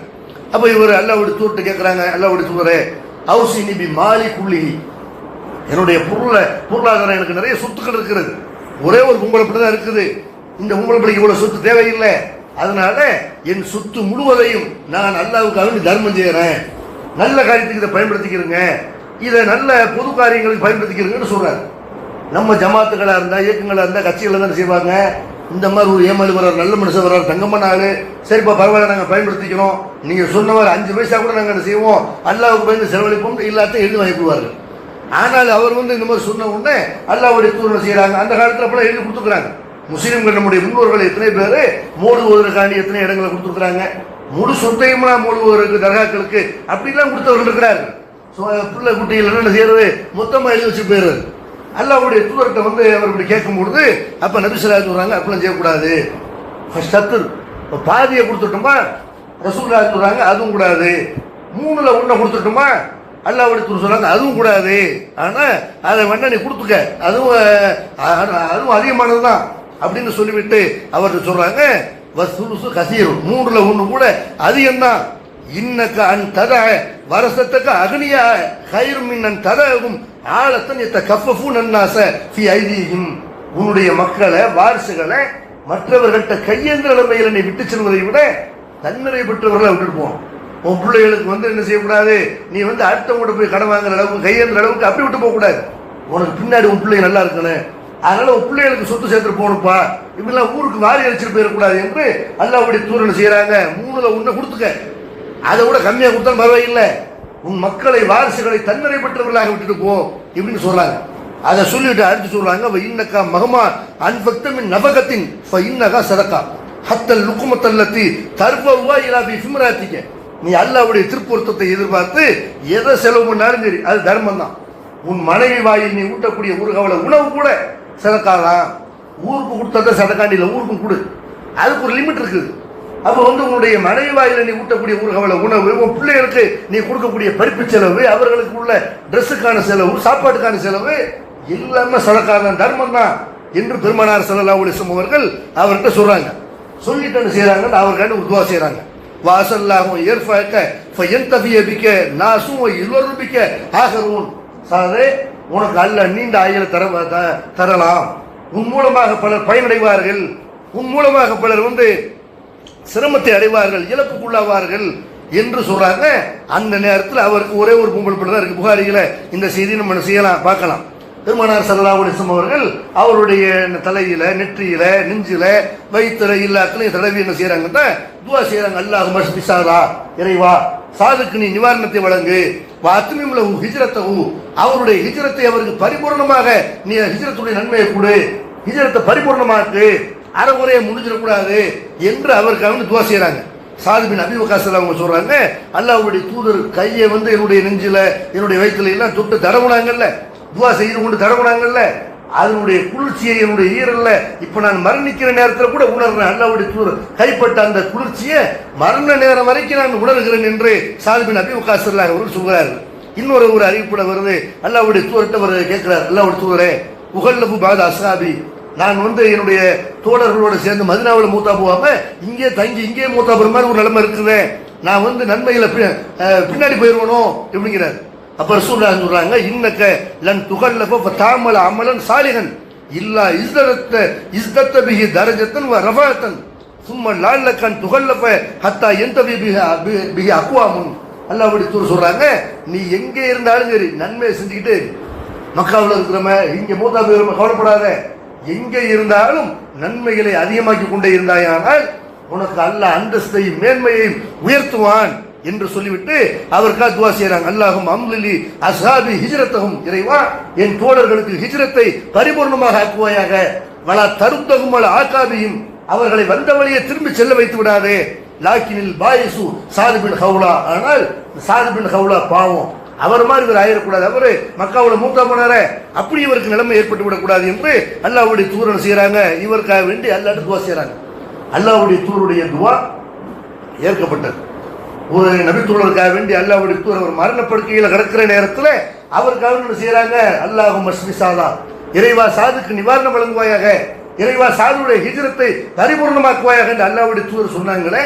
அப்ப இவர் அல்லாஹ்வுடைய தூதர்கிட்ட கேட்கிறாங்க, அல்லாஹ்வுடைய தூதரே அவுசினி பி மாலி குல்லிஹி, என்னுடைய பொருளாதாரம் எனக்கு நிறைய சொத்துக்கள் இருக்கிறது, ஒரே ஒரு பொம்பளை பிள்ளை தான் இருக்குது, இந்த பொம்பளை பிள்ளைக்கு இவ்வளவு சொத்து தேவையில்லை, அதனால என் சொத்து முழுவதையும் நான் அல்லாஹ்வுக்காக வேண்டி தர்மம் செய்யறேன், நல்ல காரியத்துக்கு இதை பயன்படுத்திக்கிறேங்க, இதை நல்ல பொது காரியங்களுக்கு பயன்படுத்திக்கிறீங்கன்னு சொல்றாரு. நம்ம ஜமாத்துகளா இருந்தா இயக்கங்களா இருந்தா கட்சிகள் தான் செய்வாங்க, இந்த மாதிரி ஒரு ஏமாளி வர்றார், நல்ல மனுஷன் வர்றார், தங்கமான ஆளு, சரிப்பா பரவாயில்ல நாங்கள் பயன்படுத்திக்கிறோம், நீங்க சொன்ன மாதிரி 5 பைசா கூட நாங்கள் என்ன செய்வோம் அல்லாஹ்வுக்கு பயந்து செலவழிப்போம் எல்லாத்தையும் எழுதி வாங்கிடுவார்கள். ஆனால் அவர் வந்து இந்த மாதிரி சொன்ன உடனே அல்லாஹ்வுடைய தூதர் செய்யறாங்க. அந்த காலத்தில் அப்பெல்லாம் எழுதி கொடுத்துக்கிறாங்க. முஸ்லீம்கள் நம்முடைய முன்னோர்கள் எத்தனை பேர் மூடுவதற்காண்டி எத்தனை இடங்களை கொடுத்துருக்காங்க, முழு சொத்தையும் மூடுவதற்கு தர்காக்களுக்கு அப்படிலாம் கொடுத்தவர்கள் இருக்கிறார்கள். பிள்ளை குட்டிகள் என்ன செய்யறது மொத்தமாக எழுதி வச்சு போயிடுறது. அல்லாஹ்வுடைய தூதர்கிட்ட வந்து அவர் இப்படி கேட்கும் பொழுது அப்ப நபி ஸல்லல்லாஹு அலைஹி சொல்றாங்க, அப்படிலாம் செய்யக்கூடாது, பாதியை கொடுத்துட்டோமா ரசூலுல்லாஹி சொல்றாங்க அதுவும் கூடாது, 3ல் 1 கொடுத்துட்டோமா அல்லாஹ்வுடைய தூதர் சொல்றாங்க அதுவும் கூடாது, ஆனா அதை வேணா நீ கொடுத்துக்க, அதுவும் அதிகமானது தான் அப்படின்னு சொல்லிவிட்டு அவர்கிட்ட சொல்றாங்க வசுலுசு கசீர், 3ல் 1 கூட அதிகம் தான், இன்னக்க அன் தத வரசத்தக்க அக்னியா கைர் மின் அன் ததகும் ஆலத்தன் எத்த கஃபஃபூன் அன்னாஸ ஃபி ஐதீஹிம், உன்னுடைய மக்களை வாரிசுகளை மற்றவர்கள்ட்ட கையேந்திர நிலைமையில நீ விட்டு செல்வதை விட தன்னிறை பெற்றவர்களை விட்டுட்டு போவோம். உன் பிள்ளைகளுக்கு வந்து என்ன செய்யக்கூடாது, நீ வந்து அடுத்தவங்க போய் கடன் வாங்குற அளவுக்கு கையேந்திர அளவுக்கு அப்படி விட்டு போக கூடாது, உனக்கு பின்னாடி உன் பிள்ளைங்க நல்லா இருக்கணும், அதனால உன் பிள்ளைகளுக்கு சொத்து சேர்த்துட்டு போகணும்ப்பா, இப்படிலாம் ஊருக்கு வாரி அடிச்சுட்டு போயிடக்கூடாது என்று அல்லாஹ்வுடைய தூதர் செய்யறாங்க. 3ல் 1 கொடுத்துக்க, அதை விட கம்மியாக கொடுத்தாலும் பரவாயில்லை, உன் மக்களை வாரிசுகளை தன்னிறை பெற்றவர்களாக விட்டுட்டு போ இப்படின்னு சொல்றாங்க. அதை சொல்லிட்டு அடுத்து சொல்றாங்க இன்னக்கா மகமா அன்பக்தமின் நபகத்தின் இன்னகா சதக்கா ஹத்தல் லுக்குமத்தல்லத்தி தர்பவா இலாபி ஃபிம்ராத்திக்க, நீ அல்லாஹ்வுடைய திருப்பொருத்தத்தை எதிர்பார்த்து எதை செலவு பண்ணாலும் சரி அது தர்மம் தான். உன் மனைவி வாயில் நீ ஊட்டக்கூடிய ஒரு கவலை உணவு கூட சதக்காதான், ஊருக்கு கொடுத்தத சதக்காண்டியில் ஊருக்கும் கொடு, அதுக்கு ஒரு லிமிட் இருக்குது. அப்போ வந்து உன்னுடைய மனைவி வாயில நீ ஊட்டக்கூடிய ஒரு கவலை உணவு, உன் பிள்ளைகளுக்கு நீ கொடுக்கக்கூடிய படிப்பு செலவு, அவர்களுக்கு உள்ள ட்ரெஸ்ஸுக்கான செலவு, சாப்பாட்டுக்கான செலவு எல்லாமே சதக்காதான், தர்மம் தான் என்று பெருமானார் ஸல்லல்லாஹு அலைஹி வஸல்லம் அவர்கள் அவர்கிட்ட சொல்றாங்க. சொல்லிட்டு என்ன செய்யறாங்க, அவர்கிட்ட துஆ செய்யறாங்க. வாசல்லாஹு யர்ஃபக ஃபயன்தஃபிய பிக நாஸு வ யுர்பிக ஆகரூன், சாதே உனக்கு அல்லாஹ் நீண்ட ஆயுளை தரலாம், உன் மூலமாக பலர் பயனடைவார்கள், உன் மூலமாக பலர் சிரமத்தை அடைவார்கள், இழப்புக்குள்ளாவார்கள் என்று சொல்றாங்க. அந்த நேரத்தில் அவருக்கு ஒரே ஒரு பொம்பளை பிள்ளை தான் இருக்கு. புகாரிகளை இந்த செய்தி நம்ம செய்யலாம் பார்க்கலாம். பெருமானார் ஸல்லல்லாஹு அலைஹி வஸல்லம் அவர்கள் அவருடைய தலையில, நெற்றியில, நெஞ்சில, வயிற்றுல எல்லாத்துலையும் தடவி என்ன செய்யறாங்கன்னா துவா செய்யறாங்க. அல்லாஹும்ம ஷ்ஃபிஸாரா, இறைவா சாதுக்கு நீ நிவாரணத்தை வழங்கு, வஅத்மிம் லஹு ஹிஜ்ரத்தஹு அவருடைய ஹிஜ்ரத்தை அவருக்கு பரிபூர்ணமாக நீ ஹிஜ்ரத்துடைய நன்மையை கொடு, ஹிஜ்ரத்தை பரிபூர்ணமாக்கு, அறகுறையை முடிஞ்சிடக்கூடாது என்று அவருக்கு துவா செய்யறாங்க. சாது பின் அபீ வக்காஸ் அவங்க சொல்றாங்க, அல்லாஹ்வுடைய தூதர் கையை என்னுடைய நெஞ்சில, என்னுடைய வயிற்றுல எல்லாம் தொட்டு தடவுனாங்கல்ல, துவா செய்து கொண்டு தடவுனாங்கல்ல, அதனுடைய குளிர்ச்சியை என்னுடைய ஈரல்ல இப்ப நான் மரணிக்கிற நேரத்தில் கூட உணர்றேன். அல்லாஹ்வுடைய தூதர் கைப்பட்ட அந்த குளிர்ச்சியை மரண நேரம் வரைக்கும் நான் உணர்கிறேன் என்று சாது பின் அபீ வக்காஸ் அவர்கள் சொல்கிறார்கள். இன்னொரு அறிவிப்புல வருது, அல்லாஹ்வுடைய தூதர்கிட்ட கேட்கிறார், அல்லாஹ்வுடைய தூதரே உகல்லபு பாத அஸ்ஹாபி, நான் என்னுடைய தோழர்களோட சேர்ந்து மதீனாவில் மூத்தா போவாம இங்கே தங்கி இங்கே மூத்தா போற மாதிரி ஒரு நிலைமை இருக்குது, நான் நன்மையில பின்னாடி போயிருவனோ எப்படிங்கிறார். அப்ப ரசூலுல்லாஹ் சொல்றாங்க, இன்னக லன் துகல்லஃப ஃபதஅமல் அமலன் சாலிஹன் இல்லா இஸ்தத்த பிஹி தரஜத்தன் வ ரஃபஅத்தன் ثم لعلك ان تغلف حتى ينتبه به اقوام. அல்லாஹ்வுடைய தூதர் சொல்றாங்க, நீ எங்கே இருந்தாலும் சரி நன்மையை செஞ்சுக்கிட்டு மக்காவில் இருக்கிறவங்க இங்க மூத்தா போயிரும கவலைப்படாத, எங்கே இருந்தாலும் நன்மைகளை அதிகமாக்கி கொண்டே இருந்தாயானால் உனக்கு அல்லாஹ் அந்தஸ்தையும் மேன்மையையும் உயர்த்துவான் என்று சொல்லிவிட்டு அவருக்காக துவா செய்யறாங்க. அல்லாஹும் அம்லிலி அஸ்ஹாபி ஹிஜ்ரத்தஹும், இறைவா என் தோழர்களுக்கு ஹிஜ்ரத்தை பரிபூர்ணமாக ஆக்குவாயாக, வலா தருத்தகும் வலா ஆகாபியும் அவர்களை வந்த வழியை திரும்பி செல்ல வைத்து விடாதே, லாக்கினில் பாயிசு சாது பின் ஹவுலா, ஆனால் சாது பின் ஹவுலா பாவம், அவர் மாதிரி இவர் ஆயிடக்கூடாது, அவரு மக்காவோட மூத்தா போனார அப்படி இவருக்கு நிலைமை ஏற்பட்டு விடக்கூடாது என்று அல்லாஹ்வுடைய தூதர் செய்யறாங்க. இவருக்காக வேண்டி அல்லாஹ்ட்ட துவா செய்யறாங்க. அல்லாஹ்வுடைய தூதருடைய துவா ஏற்கப்பட்டது. ஒரு நபித்தோழருக்காக வேண்டி அல்லாஹ்வுடைய தூதர் அவர் மரணப்படுக்கையில் கிடக்கிற நேரத்தில் அவருக்காக என்ன செய்யறாங்க, அல்லாஹும்ம ஷ்ஃபிஸாரா, இறைவா சாதுக்கு நிவாரணம் வழங்குவாயாக, இறைவா சாதுடைய ஹிஜ்ரத்தை பரிபூர்ணமாக்குவாயாக என்று அல்லாஹ்வுடைய தூதர் சொன்னாங்களே.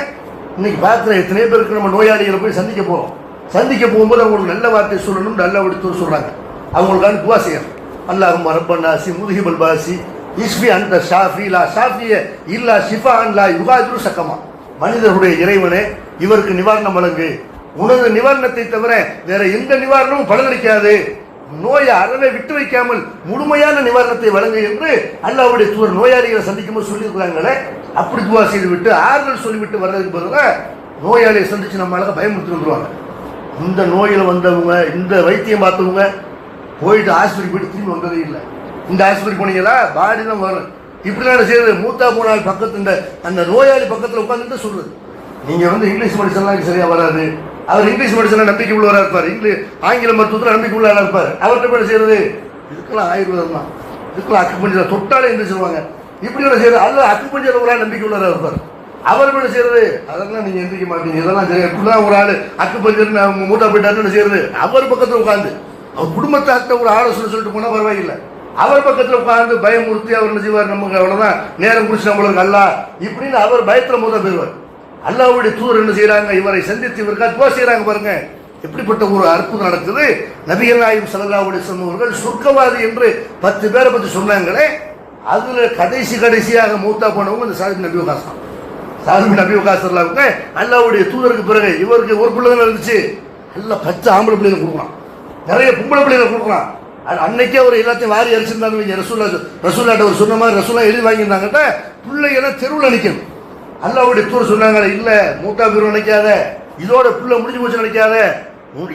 இன்னைக்கு பார்க்கிற எத்தனை பேருக்கு நம்ம நோயாளிகளை போய் சந்திக்க போறோம், சந்திக்க போகும்போது அவங்களுக்கு நல்ல வார்த்தை சொல்லணும் அல்லாஹ்வுடைய தூதர் சொல்றாங்க. அவங்களுக்கான துவா செய்யணும். அல்லாஹும்ம ரப்பன்னாசி முதுஹிபல் பாசி இஸ்ஃபி அன்த ஷாஃபி லா ஷாஃபிய இல்லா ஷிஃபாஅன் லா யுகாதிரு சகமா, மனிதருடைய இறைவனே இவருக்கு நிவாரணம் வழங்கு, உனது நிவாரணத்தை தவிர வேற எந்த நிவாரணமும் பலனளிக்காது, நோயை அறவே விட்டு வைக்காமல் முழுமையான நிவாரணத்தை வழங்கு என்று அல்லாஹ்வுடைய தூதர் நோயாளிகளை சந்திக்கும் போது சொல்லியிருக்கிறாங்களே. அப்படி துவா செய்து விட்டு ஆறுதல் சொல்லிவிட்டு வர்றதுக்கு பதிலாக நோயாளியை சந்திச்சு நம்ம அழகாக பயமுறுத்தி வந்துருவாங்க. இந்த நோயில வந்தவங்க, இந்த வைத்தியம் பார்த்தவங்க போயிட்டு ஆஸ்பத்திரி போயிட்டு திரும்பி வந்ததே இல்லை. இந்த ஆஸ்பத்திரி போனீங்களா பாடி தான் வரும், இப்படிலாம் செய்யறது. மூத்தா போனால் பக்கத்து அந்த நோயாளி பக்கத்தில் உட்காந்துட்டு சொல்றது, நீங்க இங்கிலீஷ் மெடிசன்லாம் சரியா வராது, அவர் இங்கிலீஷ் மெடிசன் நம்பிக்கை உள்ளவராக இருப்பார், ஆங்கில மருத்துவத்தில் நம்பிக்கை உள்ளவராக இருப்பார். அவர்கிட்ட போய் செய்யறது இதுக்கெல்லாம் ஆயுர்வேதம் தான், இதுக்கெல்லாம் அக்கு பஞ்சர் தொட்டாலே எந்திரிச்சிருவாங்க, இப்படி செய்யறது அல்ல அக்கு பஞ்சர் ஒரு நம்பிக்கை உள்ளவராக இருப்பார். அவர் என்ன செய்யறது, அதெல்லாம் நீங்க எந்திரிக்க மாட்டீங்க, இதெல்லாம் சரியா இப்படிதான் ஒரு ஆள் அக்கு பஞ்சர் மூத்தா போயிட்டாருன்னு செய்யறது. அவர் பக்கத்தில் உட்காந்து அவர் குடும்பத்தார்ட்ட ஒரு ஆலோசனை சொல்லிட்டு போனா பரவாயில்லை, அவர் பக்கத்தில் உட்கார்ந்து பயமுறுத்தி அவர் என்ன செய்வார், நமக்கு அவ்வளவுதான் நேரம் குடிச்சு நம்மளுக்கு அல்ல இப்படின்னு அவர் பயத்துல மூத்தா போயிடுவார். அல்லாஹ்வுடைய தூதர் என்ன செய்யறாங்க, இவரை சந்தித்து இவருக்காக துவா செய்யறாங்க. பாருங்க எப்படிப்பட்ட ஒரு அற்புதம் நடக்குது. நபிகள் நாயகம் ஸல்லல்லாஹு அலைஹி வஸல்லம் அவர்கள் சொர்க்கவாதி என்று 10 பேரை பத்தி சொன்னாங்களே, அதுல கடைசியாக மூத்தா போனவங்க இந்த சாது பின் அபீ வக்காஸ் தான். சாது பின் அபீ வக்காஸ் அல்லாஹ்வுடைய தூதருக்கு பிறகு இவருக்கு ஒரு பிள்ளை தான் இருந்துச்சு, நல்ல 10 ஆம்பளை பிள்ளைகளை கொடுக்கலாம், நிறைய பொம்பளை பிள்ளைகளை கொடுக்கலாம். அன்னைக்கே அவர் எல்லாத்தையும் வாரி அரிச்சிருந்தாங்க. ரசூல்லாட்ட ஒரு சொன்ன மாதிரி ரசூல்லா எழுதி வாங்கியிருந்தாங்கட்ட பிள்ளைகளை தெருவில் நிற்கணும். அல்லாஹ்வுடைய தூதர் சொன்னாங்க, இல்ல மூத்தா பேர் நினைக்காத, இதோட பிள்ளை முடிஞ்சு போச்சு நினைக்காத,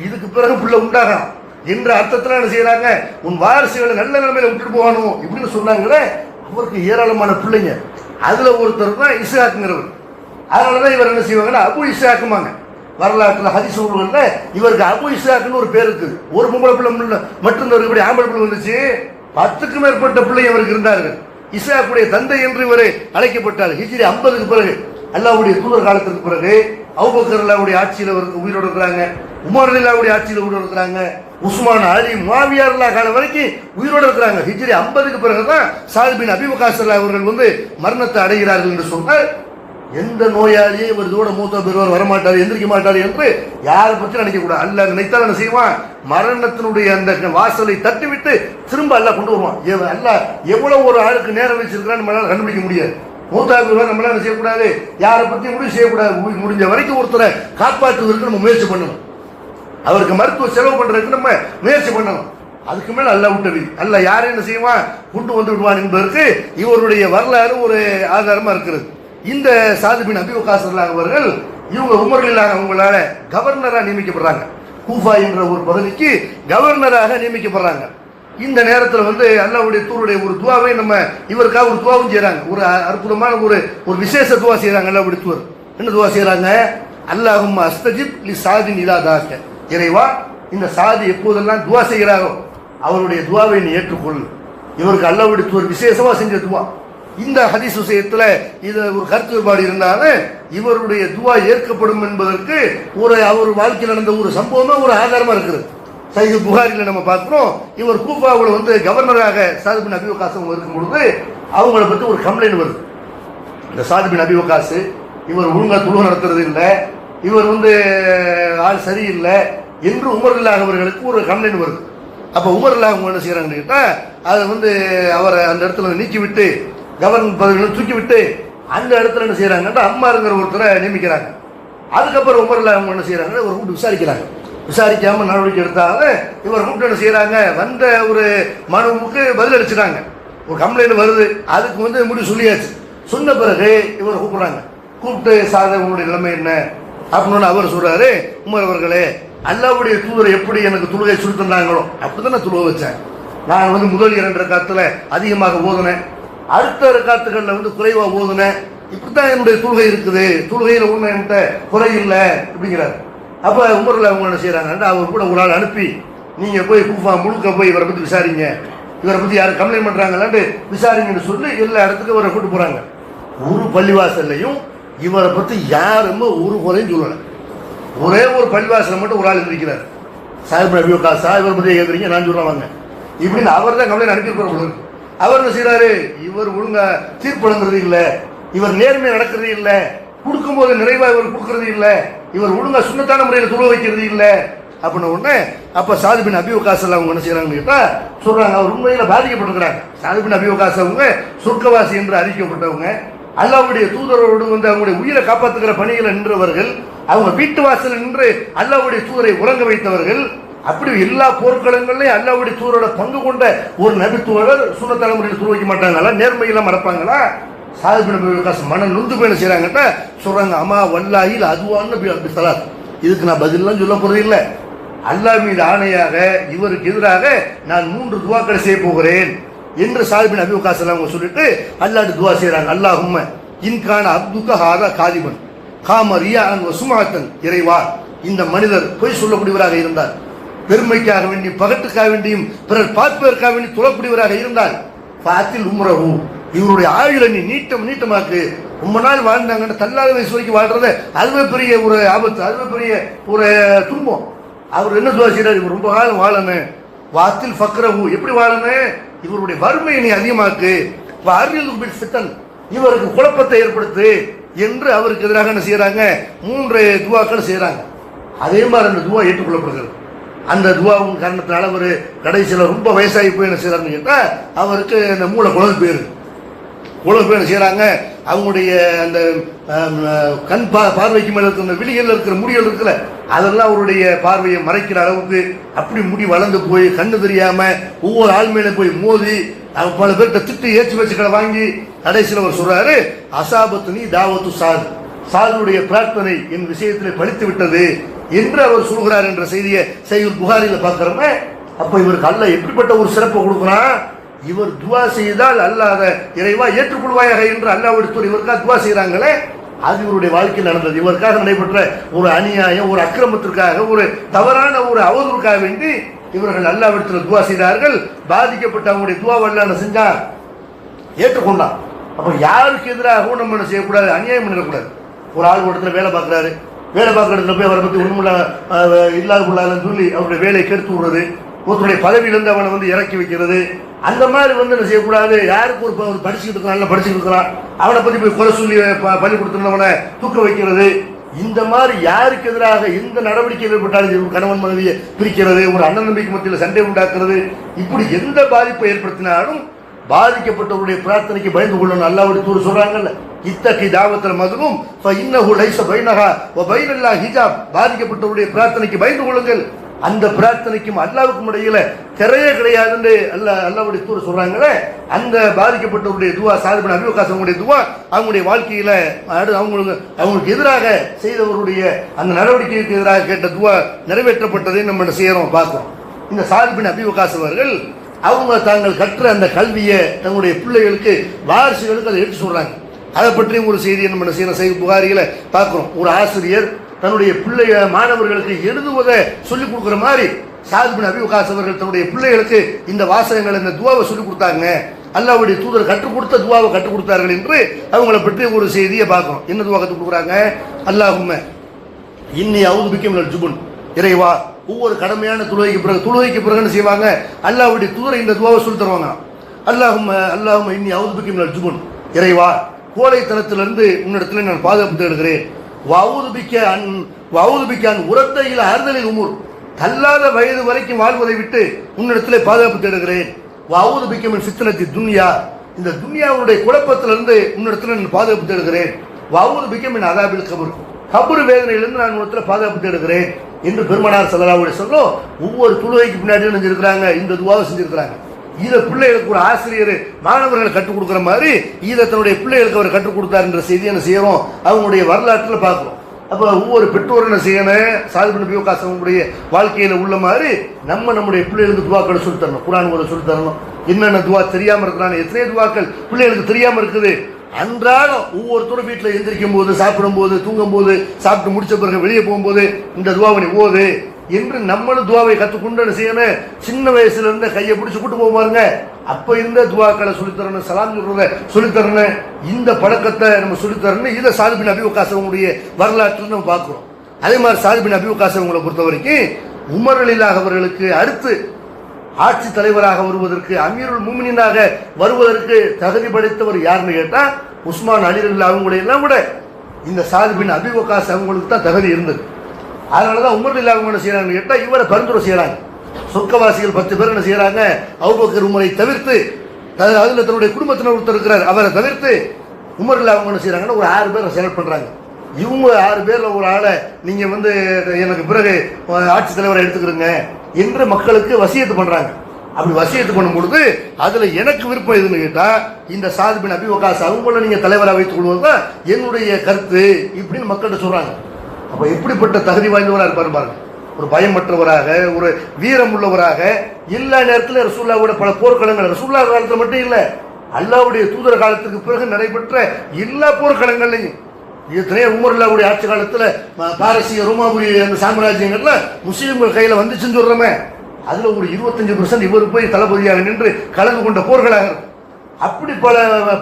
இதுக்கு பிறகு பிள்ளை உண்டாகணும் என்ற அர்த்தத்தில் என்ன செய்யறாங்க, உன் வாரிசுகளை நல்ல நிலைமையில விட்டுட்டு போகணும் இப்படின்னு சொன்னாங்களே. அவருக்கு ஏராளமான பிள்ளைங்க, அதுல ஒருத்தர் தான் இஸ்ஹாக்குங்கிறவர். அதனாலதான் இவர் என்ன செய்வாங்கன்னா அபு இஸ்ஹாக்குமாங்க. வரலாற்றுல ஹதீஸ் நூல்கள்ல இவருக்கு அபு இஸ்ஹாக்குன்னு ஒரு பேர் இருக்குது. ஒரு பொம்பளை பிள்ளை மட்டும் இப்படி ஆம்பளை பிள்ளை வந்துச்சு, 10க்கும் மேற்பட்ட பிள்ளை அவருக்கு இருந்தார்கள். இஸ்ஹாக்குடைய தந்தை என்று இவரை அழைக்கப்பட்டார். ஹிஜ்ரி 50க்கு பிறகு அல்லாஹ்வுடைய தூதர் காலத்திற்கு பிறகு அபூபக்கர் அல்லாஹ்வுடைய ஆட்சியில் அவருக்கு உயிரோடு இருக்கிறாங்க, உமர் அல்லாஹ்வுடைய ஆட்சியில் உயிரோடு இருக்கிறாங்க, உஸ்மான், அலி, முஆவியா அல்லாஹ் காலம் வரைக்கும் உயிரோடு இருக்கிறாங்க. ஹிஜ்ரி 50க்கு பிறகுதான் சாது பின் அபீ வக்காஸ் அவர்கள் மரணத்தை அடைகிறார்கள் என்று சொன்னால் எந்த நோயாளியே இவர் மூத்த பெறுவார் வரமாட்டார், எந்திரிக்க மாட்டார் என்று யாரை பற்றி நினைக்க கூடாது. அல்ல நினைத்தால் என்ன செய்வான், மரணத்தினுடைய அந்த வாசலை தட்டிவிட்டு திரும்ப அல்ல கொண்டு வருவான். அல்ல எவ்வளவு ஒரு ஆளுக்கு நேரம் வச்சிருக்கிறான்னு நம்மளால கண்டுபிடிக்க முடியாது. மூத்தா பெறுவார் நம்மளால என்ன செய்யக்கூடாது, யாரை பற்றி முடிவு செய்யக்கூடாது. முடிஞ்ச வரைக்கும் ஒருத்தரை காப்பாற்றுவதற்கு நம்ம முயற்சி பண்ணணும், அவருக்கு மருத்துவ செலவு பண்றதுக்கு நம்ம முயற்சி பண்ணணும். அதுக்கு மேல அல்ல விட்ட விதி. அல்ல யாரும் என்ன செய்வான், கொண்டு வந்து விடுவான் என்பதற்கு இவருடைய வரலாறு ஒரு ஆதாரமா இருக்கிறது. இந்த சாது பின் அபி வக்காஸ் அவர்கள் இவங்க உமரில் அவங்களால கவர்னராக நியமிக்கப்படுறாங்க. கூஃபா என்ற ஒரு பகுதிக்கு கவர்னராக நியமிக்கப்படுறாங்க. இந்த நேரத்தில் அல்லாஹ்வுடைய தூருடைய ஒரு துவாவை நம்ம இவருக்காக ஒரு துவாவும் செய்யறாங்க. ஒரு அற்புதமான ஒரு விசேஷ துவா செய்யறாங்க. அல்லாஹ்வுடைய தூர் என்ன துவா செய்யறாங்க, அல்லாஹும்ம அஸ்தஜிப் லி சாதின் இலா தாக்க, இறைவா இந்த சாதி எப்போதெல்லாம் துவா செய்கிறாரோ அவருடைய துவாவை நீ ஏற்றுக்கொள். இவருக்கு அல்லாஹ்வுடைய தூர் விசேஷமா செஞ்ச துவா. இந்த ஹதீஸ் விஷயத்துல இது ஒரு கருத்து வேறுபாடு இருந்தாலும் இவருடைய துவா ஏற்கப்படும் என்பதற்கு அவர் வாழ்க்கையில் நடந்த ஒரு சம்பவமா ஒரு ஆதாரமா இருக்குது. சஹீஹ் புகாரில நம்ம பார்க்கிறோம், இவர் கூஃபாவில் கவர்னராக சாது பின் அபி வக்காஸ் இருக்கும் பொழுது அவங்கள பத்தி ஒரு கம்ப்ளைண்ட் வருது. இந்த சாது பின் அபி வக்காஸ் இவர் ஒழுங்கா துளு நடத்துறது இல்லை, இவர் ஆள் சரியில்லை என்று உமர்லாஹ் அவர்களுக்கு ஒரு கம்ப்ளைண்ட் வருது. அப்ப உமர்லாஹ் அவங்க என்ன செய்யறாங்கன்னு கேட்டா அதை அவரை அந்த இடத்துல நீக்கிவிட்டு கவர்னர் பதவிகளை தூக்கி விட்டு அந்த இடத்துல என்ன செய்யறாங்கன்னா அம்மாருங்கிற ஒருத்தரை நியமிக்கிறாங்க. அதுக்கப்புறம் உமர்ல அவங்க என்ன செய்யறாங்க, ஒரு கூட்டு விசாரிக்கிறாங்க. விசாரிக்காம நடவடிக்கை எடுத்தாங்க. இவர் கூப்பிட்டு என்ன செய்யறாங்க, வந்த ஒரு மனுவுக்கு பதில் அளிச்சுட்டாங்க. ஒரு கம்ப்ளைண்ட் வருது, அதுக்கு முடிவு சொல்லியாச்சு. சொன்ன பிறகு இவர் கூப்பிடுறாங்க. கூப்பிட்டு சாத உங்களுடைய நிலைமை என்ன அப்படின்னு அவர் சொல்றாரு, உமர் அவர்களே அல்லாஹ்வுடைய தூதர் எப்படி எனக்கு தொழுகை சொல்லி தந்தாங்களோ அப்படிதான் நான் தொழுக வச்சேன். நான் முதல் 2 ரக்காத்துல அதிகமாக ஓதுனேன், அடுத்த ரக்காத்துகள்ல குறைவா ஓதுனேன். இப்படித்தான் என்னுடைய தொழுகை இருக்குது, தொழுகையில ஒண்ணு என்கிட்ட குறை இல்லை அப்படிங்கிறார். அப்ப உமர்ல அவங்க என்ன செய்யறாங்க, அவர் கூட ஒரு ஆள் அனுப்பி நீங்க போய் கூஃபா முழுக்க போய் இவரை பத்தி விசாரிங்க, இவரை பத்தி யாரும் கம்ப்ளைண்ட் பண்றாங்களான்னு விசாரிங்கன்னு சொல்லி எல்லா இடத்துக்கும் இவரை கூட்டு போறாங்க. ஒரு பள்ளிவாசல்லையும் இவரை பத்தி யாருமே ஒரு குறையும் சொல்லல. ஒரே ஒரு பள்ளிவாசல மட்டும் ஒரு ஆள் இருக்கிறார். சாஹிப் நபி வக்காஸா இவரை பத்தி கேட்குறீங்க, நான் சொல்லுவாங்க இப்படின்னு அவர் தான் கம்ப்ளைண்ட் அனுப்பியிருப்பார். அவர் என்ன செய்யறாரு, இவர் ஒழுங்கா தீர்ப்பு வழங்குறது இல்லை, இவர் நேர்மை நடக்கிறது இல்லை, கொடுக்கும்போது நிறைவா இவர் கொடுக்கறது இல்லை, இவர் ஒழுங்கா சுண்ணத்தான முறையில் துள வைக்கிறது இல்லை அப்படின்னு உடனே அப்ப சாது பின் அபி வக்காஸ் அவங்க என்ன செய்யறாங்கன்னு கேட்டா சொல்றாங்க, அவர் உண்மையில பாதிக்கப்பட்டிருக்கிறாங்க. சாது பின் அபி வக்காஸ் அவங்க சொர்க்கவாசி என்று அறிவிக்கப்பட்டவங்க, அல்லாஹ்வுடைய தூதரோடு அவங்களுடைய உயிரை காப்பாற்றுகிற பணிகளை நின்றவர்கள், அவங்க வீட்டு வாசல் நின்று அல்லாஹ்வுடைய தூதரை உறங்க வைத்தவர்கள். அப்படி எல்லா போர்க்களங்களையும் அல்லாஹ்வுடைய தூதரோட பங்கு கொண்ட ஒரு நபித்துவர்கள் சுண்ணத்தான முறையில் துள வைக்க மாட்டாங்களா, நேர்மையெல்லாம் மறப்பாங்களா? சாது பின் அபி வக்காஸ் மன நொந்து போய் என்ன செய்யறாங்கட்டா சொல்றாங்க, அம்மா வல்லாஹில் அதுவான்னு அப்படி சலாத், இதுக்கு நான் பதிலாம் சொல்ல போறது இல்லை, அல்லாஹ் மீது ஆணையாக இவருக்கு எதிராக நான் 3 துவாக்களை செய்ய போகிறேன் என்று சாது பின் அபி வக்காஸ் அவங்க சொல்லிட்டு அல்லாஹ்ட்ட துவா செய்யறாங்க. அல்லாஹும்ம இன்கான அப்துக ஹாதா காதிபன் காம ரியான் வசுமாத்தன், இறைவா இந்த மனிதர் பொய் சொல்லக்கூடியவராக இருந்தார், பெருமைக்காக வேண்டி பகட்டுக்காக வேண்டியும் பிறர் பார்ப்பதற்காக வேண்டி துளக்கூடியவராக இருந்தால் பாத்தில் உம்ரஹு, இவருடைய ஆயுளை நீ நீட்டமாக்கு. ரொம்ப நாள் வாழ்ந்தாங்கன்னா தள்ளாத வயசு வரைக்கும் வாழ்றத அதுவே பெரிய ஒரு ஆபத்து, அதுவே பெரிய ஒரு துன்பம். அவர் என்ன துவா செய்யறாரு, இவர் ரொம்ப காலம் வாழணும். வாத்தில் ஃபக்ரஹு, எப்படி வாழணும், இவருடைய வறுமையை நீ அதிகமாக்கு. அருள் சித்தன், இவருக்கு குழப்பத்தை ஏற்படுத்து என்று அவருக்கு எதிராக என்ன செய்யறாங்க, 3 துவாக்கள் செய்யறாங்க. அதே மாதிரி அந்த துவா ஏற்றுக்கொள்ளப்படுகிறது. அந்த துவாவும் காரணத்தினால அவர் கடைசியில் ரொம்ப வயசாகி போய் என்ன செய்யறாருன்னு கேட்டா அவருக்கு அந்த மூளை குழந்தை பேரு என்ன செய்யறாங்க, அவங்களுடைய அந்த கண் பார்வைக்கு மேல இருக்கிற விழிகள் இருக்கிற முடிகள் இருக்குல்ல, அதெல்லாம் அவருடைய பார்வையை மறைக்கிற அளவுக்கு அப்படி முடி வளர்ந்து போய் கண்ணு தெரியாம ஒவ்வொரு ஆள் மேல போய் மோதி பல பேர்கிட்ட திட்டு ஏற்றி வச்சுக்களை வாங்கி கடைசியில் அவர் சொல்றாரு, அசாபத்து நீ தாவத்து சாது, சாதுடைய பிரார்த்தனை என் விஷயத்திலே பழித்து விட்டது என்று அவர் சொல்கிறார் என்ற செய்தியை சஹீஹ் புகாரில பார்க்கிறோமே. அப்ப இவருக்கு அல்லாஹ் எப்படிப்பட்ட ஒரு சிறப்பை கொடுக்குறான், இவர் துவா செய்தால் அல்லாத இறைவா ஏற்றுக்கொள்வாயாக என்று அல்லாஹ்வுடைய தூதர் இவருக்காக துவா செய்யறாங்களே, அது இவருடைய வாழ்க்கையில் நடந்தது. இவருக்காக நடைபெற்ற ஒரு அநியாயம், ஒரு அக்கிரமத்திற்காக, ஒரு தவறான ஒரு அவதூறுக்காக வேண்டி இவர்கள் அல்லாஹ்விடத்தில் துவா செய்தார்கள். பாதிக்கப்பட்ட அவங்களுடைய துவாவை அல்லாஹ் செஞ்சான், ஏற்றுக்கொண்டான். அப்ப யாருக்கு எதிராகவும் நம்ம என்ன செய்யக்கூடாது, அநியாயம் பண்ணிடக்கூடாது. ஒரு ஆள் ஒரு இடத்துல வேலை பார்க்குறாரு, வேலை பார்க்குற இடத்துல போய் அவரை பற்றி ஒன்றும் இல்லாத சொல்லி அவருடைய வேலையை கெடுத்து விடுறது, ஒருத்தருடைய பதவியிலிருந்து அவனை இறக்கி வைக்கிறது, அந்த மாதிரி வந்து என்ன செய்யக்கூடாது. யாருக்கு ஒரு படிச்சுக்கிட்டு இருக்கான், நல்லா படிச்சுக்கிட்டு இருக்கிறான், அவனை பத்தி போய் குறை சொல்லி பள்ளிக்கூடத்தினவனை தூக்க வைக்கிறது, இந்த மாதிரி யாருக்கு எதிராக எந்த நடவடிக்கை ஏற்பட்டாலும் கணவன் மனைவியை பிரிக்கிறது, ஒரு அண்ணன் நம்பிக்கை மத்தியில் சண்டை உண்டாக்குறது, இப்படி எந்த பாதிப்பை ஏற்படுத்தினாலும் பாதிக்கப்பட்டவருடைய பிரார்த்தனைக்கு பயந்து கொள்ளணும். அல்லாஹ்வுடைய தூதர் சொல்றாங்கல்ல, இத்தகி தாவத்தல் மதுலும் ஃபஇன்னஹு லைஸ பைனஹா வ பைனல்லாஹி ஹிஜாப். பாதிக்கப்பட்டவருடைய பிரார்த்தனைக்கு பயந்து கொள்ளுங்கள், அந்த பிரார்த்தனைக்கும் அல்லாஹ்வுக்கும் இடையில திரையே கிடையாதுன்னு அல்லாஹ்வுடைய தூதர் சொல்றாங்களே. அந்த பாதிக்கப்பட்டவருடைய துவா, சாத் பின் அபீ வக்காஸ் அவங்களுடைய துவா, அவங்களுடைய வாழ்க்கையில அவங்களுக்கு எதிராக செய்தவருடைய அந்த நடவடிக்கைக்கு எதிராக கேட்ட துவா நிறைவேற்றப்பட்டதை நம்ம செய்யறோம் பார்க்கிறோம். இந்த சாத் பின் அபீ வக்காஸ் அவர்கள் அவங்க தாங்கள் கற்ற அந்த கல்வியை தங்களுடைய பிள்ளைகளுக்கு, வாரிசுகளுக்கு அதை எடுத்து சொல்றாங்க. அதை பற்றியும் ஒரு செய்தியை நம்ம செய்யணும். புகாரிகளை பார்க்கிறோம். ஒரு ஆசிரியர் தன்னுடைய பிள்ளைய மாணவர்களுக்கு எழுதுவதை சொல்லிக் கொடுக்குற மாதிரி சாத் பின் அபீ வக்காஸ் அவர்கள் தன்னுடைய பிள்ளைகளுக்கு இந்த வாசகங்கள், இந்த துவாவை சொல்லிக் கொடுத்தாங்க. அல்லாஹ்வுடைய தூதர் கற்றுக் கொடுத்த துவாவை கற்றுக் கொடுத்தார்கள் என்று அவங்களை பற்றி ஒரு செய்தியை பார்க்கிறோம். என்ன துவா கற்றுக் கொடுக்குறாங்க? அல்லாஹும்ம இன்னி அஊது பிக்க மினல் ஜுபுன். இறைவா, ஒவ்வொரு கடமையான தொழுகைக்கு பிறகு என்ன செய்வாங்க? அல்லாஹ்வுடைய தூதர் இந்த துவாவை சொல்லி தருவாங்க. அல்லாஹும்ம இன்னி அஊது பிக்க மினல் ஜுபுன். இறைவா, கோழைத்தனத்திலிருந்து உன்னிடத்தில் நான் பாதுகாப்பு தேடுகிறேன். வவுதுபிக்கான் உரத்தையில் ஆறுதலில் உமுர். தள்ளாத வயது வரைக்கும் வாழ்வதை விட்டு உன்னிடத்தில் பாதுகாப்பு தேடுகிறேன். வவுதுபிக்கமின் ஃபித்னத்தி துன்யா. இந்த துன்யாவுடைய குழப்பத்திலிருந்து உன்னிடத்தில் நான் பாதுகாப்பு தேடுகிறேன். வவுதுபிக்கமின் அதாபில் கபர். கபர் வேதனையிலிருந்து நான் உன்னிடத்தில் பாதுகாப்பு தேடுகிறேன் என்று பெருமானார் ஸல்லல்லாஹு அலைஹி வஸல்லம் ஒவ்வொரு தொழுகைக்கு பின்னாடி செஞ்சிருக்கிறாங்க. இந்த துவாவை செஞ்சிருக்கிறாங்க. இதை பிள்ளைகளுக்கு ஒரு ஆசிரியர் மாணவர்களை கற்றுக் கொடுக்குற மாதிரி இதை தன்னுடைய பிள்ளைகளுக்கு அவர் கற்றுக் கொடுத்தார் என்ற செய்தி என்ன செய்யறோம்? அவங்களுடைய வரலாற்றில் பார்க்கிறோம். அப்போ ஒவ்வொரு பெற்றோர் என்ன செய்யணும்? சாத் பின் அபீ வக்காஸ் அவங்களுடைய வாழ்க்கையில உள்ள மாதிரி நம்முடைய பிள்ளைகளுக்கு துவாக்களை சொல்லி தரணும். குர்ஆன் ஓத சொல்லி தரணும். என்னென்ன துவா தெரியாம இருக்கிறாங்க, எத்தனை துவாக்கள் பிள்ளைகளுக்கு தெரியாம இருக்குது. அன்றாடம் ஒவ்வொருத்தரும் வீட்டில் எந்திரிக்கும் போது, சாப்பிடும் போது, தூங்கும் போது, சாப்பிட்டு முடிச்ச பிறகு வெளியே போகும்போது இந்த துவாவை ஓது என்று நம்மளும் துவாவை கற்றுக்கொண்டு செய்யணும். சின்ன வயசுல இருந்த கையை பிடிச்சு கூட்டு போவாருங்க. அப்ப இருந்த துவாக்களை சொல்லித்தரணும், சலாம் சொல்றத சொல்லித்தரணும். இந்த பழக்கத்தை நம்ம சொல்லித்தரணும். இதை சாத் பின் அபீ வக்காஸ் அவங்களுடைய வரலாற்றில் நம்ம பார்க்கிறோம். அதே மாதிரி சாத் பின் அபீ வக்காஸ் அவங்களை பொறுத்த வரைக்கும் உமர் ரலியல்லாஹு அவர்களுக்கு அடுத்து ஆட்சி தலைவராக வருவதற்கு, அமீருல் முஃமினீனாக வருவதற்கு தகுதி படைத்தவர் யாருன்னு கேட்டா உஸ்மான் அலி ரலியல்லாஹு அவங்களுடைய எல்லாம் விட இந்த சாத் பின் அபீ வக்காஸ் அவங்களுக்கு தான் தகுதி இருந்தது. அதனாலதான் உமர் ரலியல்லாஹு அவங்க என்ன செய்யறாங்கன்னு கேட்டா இவரை பரிந்துரை செய்யறாங்க. சொர்க்கவாசிகள் 10 பேர் என்ன செய்யறாங்க? அபூபக்கர் உமரை தவிர்த்து, அதுல தன்னுடைய குடும்பத்தினர் ஒருத்தர் இருக்கிறார், அவரை தவிர்த்து உமர் ரலியல்லாஹு அவங்க என்ன செய்யறாங்கன்னா ஒரு 6 பேரை செலக்ட் பண்றாங்க. இவங்க 6 பேர்ல ஒரு ஆளை நீங்க எனக்கு பிறகு ஆட்சி தலைவரை எடுத்துக்கிறீங்க என்று மக்களுக்கு வசியத்து பண்றாங்க. அப்படி வசியத்து பண்ணும் பொழுது அதுல எனக்கு விருப்பம் எதுன்னு கேட்டா இந்த சாத் பின் அபீ வக்காஸ் அவங்கள நீங்க தலைவராக வைத்துக் கொள்வதுதான் என்னுடைய கருத்து இப்படின்னு மக்கள்கிட்ட சொல்றாங்க. அப்ப எப்படிப்பட்ட தகுதி வாய்ந்தவராக இருப்பாரு பாருங்க. ஒரு பயமற்றவராக, ஒரு வீரம் உள்ளவராக, எல்லா நேரத்தில் ரசூலுல்லாஹ்வோட பல போர்க்களங்கள், ரசூலுல்லாஹ் காலத்தில் மட்டும் இல்லை, அல்லாஹ்வுடைய தூதர் காலத்துக்கு பிறகு நடைபெற்ற எல்லா போர்க்களங்களையும் எத்தனையோ உமர் ரலியல்லாஹு ஆட்சி காலத்தில் பாரசீக ரோமாபுரி அந்த சாம்ராஜ்யங்கள்ல முஸ்லீம்கள் கையில வந்துச்சுன்னு சொல்றோமே, அதுல ஒரு 25% இவர் போய் தளபதியாக நின்று கலந்து கொண்ட போர்களாக. அப்படி பல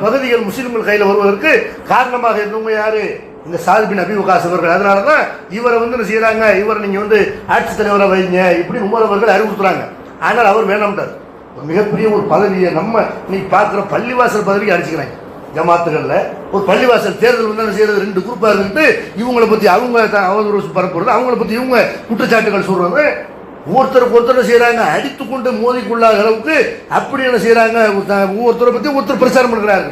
பகுதிகள் முஸ்லீம்கள் கையில வருவதற்கு காரணமாக இருந்தவங்க யாரு? இந்த சாத் பின் அபீ வக்காஸ் அவர்கள். அதனாலதான் இவரை என்ன செய்யறாங்க? இவரை நீங்க ஆட்சி தலைவராக வைங்க இப்படி உமர் அவர்கள் அறிவுறுத்துறாங்க. ஆனால் அவர் வேணாம்ட்டார். ஒரு மிகப்பெரிய ஒரு பதவியை நம்ம நீ பார்க்கிற பள்ளிவாசல் பதவிக்கு அடிச்சுக்கிறாங்க. ஜமாத்துகள்ல ஒரு பள்ளிவாசல் தேர்தல் என்ன செய்யறது? 2 குரூப்பா இருந்துட்டு இவங்களை பத்தி அவங்க அவதூறு பரப்புறது, அவங்களை பத்தி இவங்க குற்றச்சாட்டுகள் சொல்றது, ஒவ்வொருத்தருக்கு ஒருத்தர் செய்யறாங்க, அடித்துக்கொண்டு மோதிக்கொள்ளாத அளவுக்கு அப்படி என்ன செய்யறாங்க? ஒவ்வொருத்தரை பத்தி ஒருத்தர் பிரச்சாரம் பண்ணுறாங்க.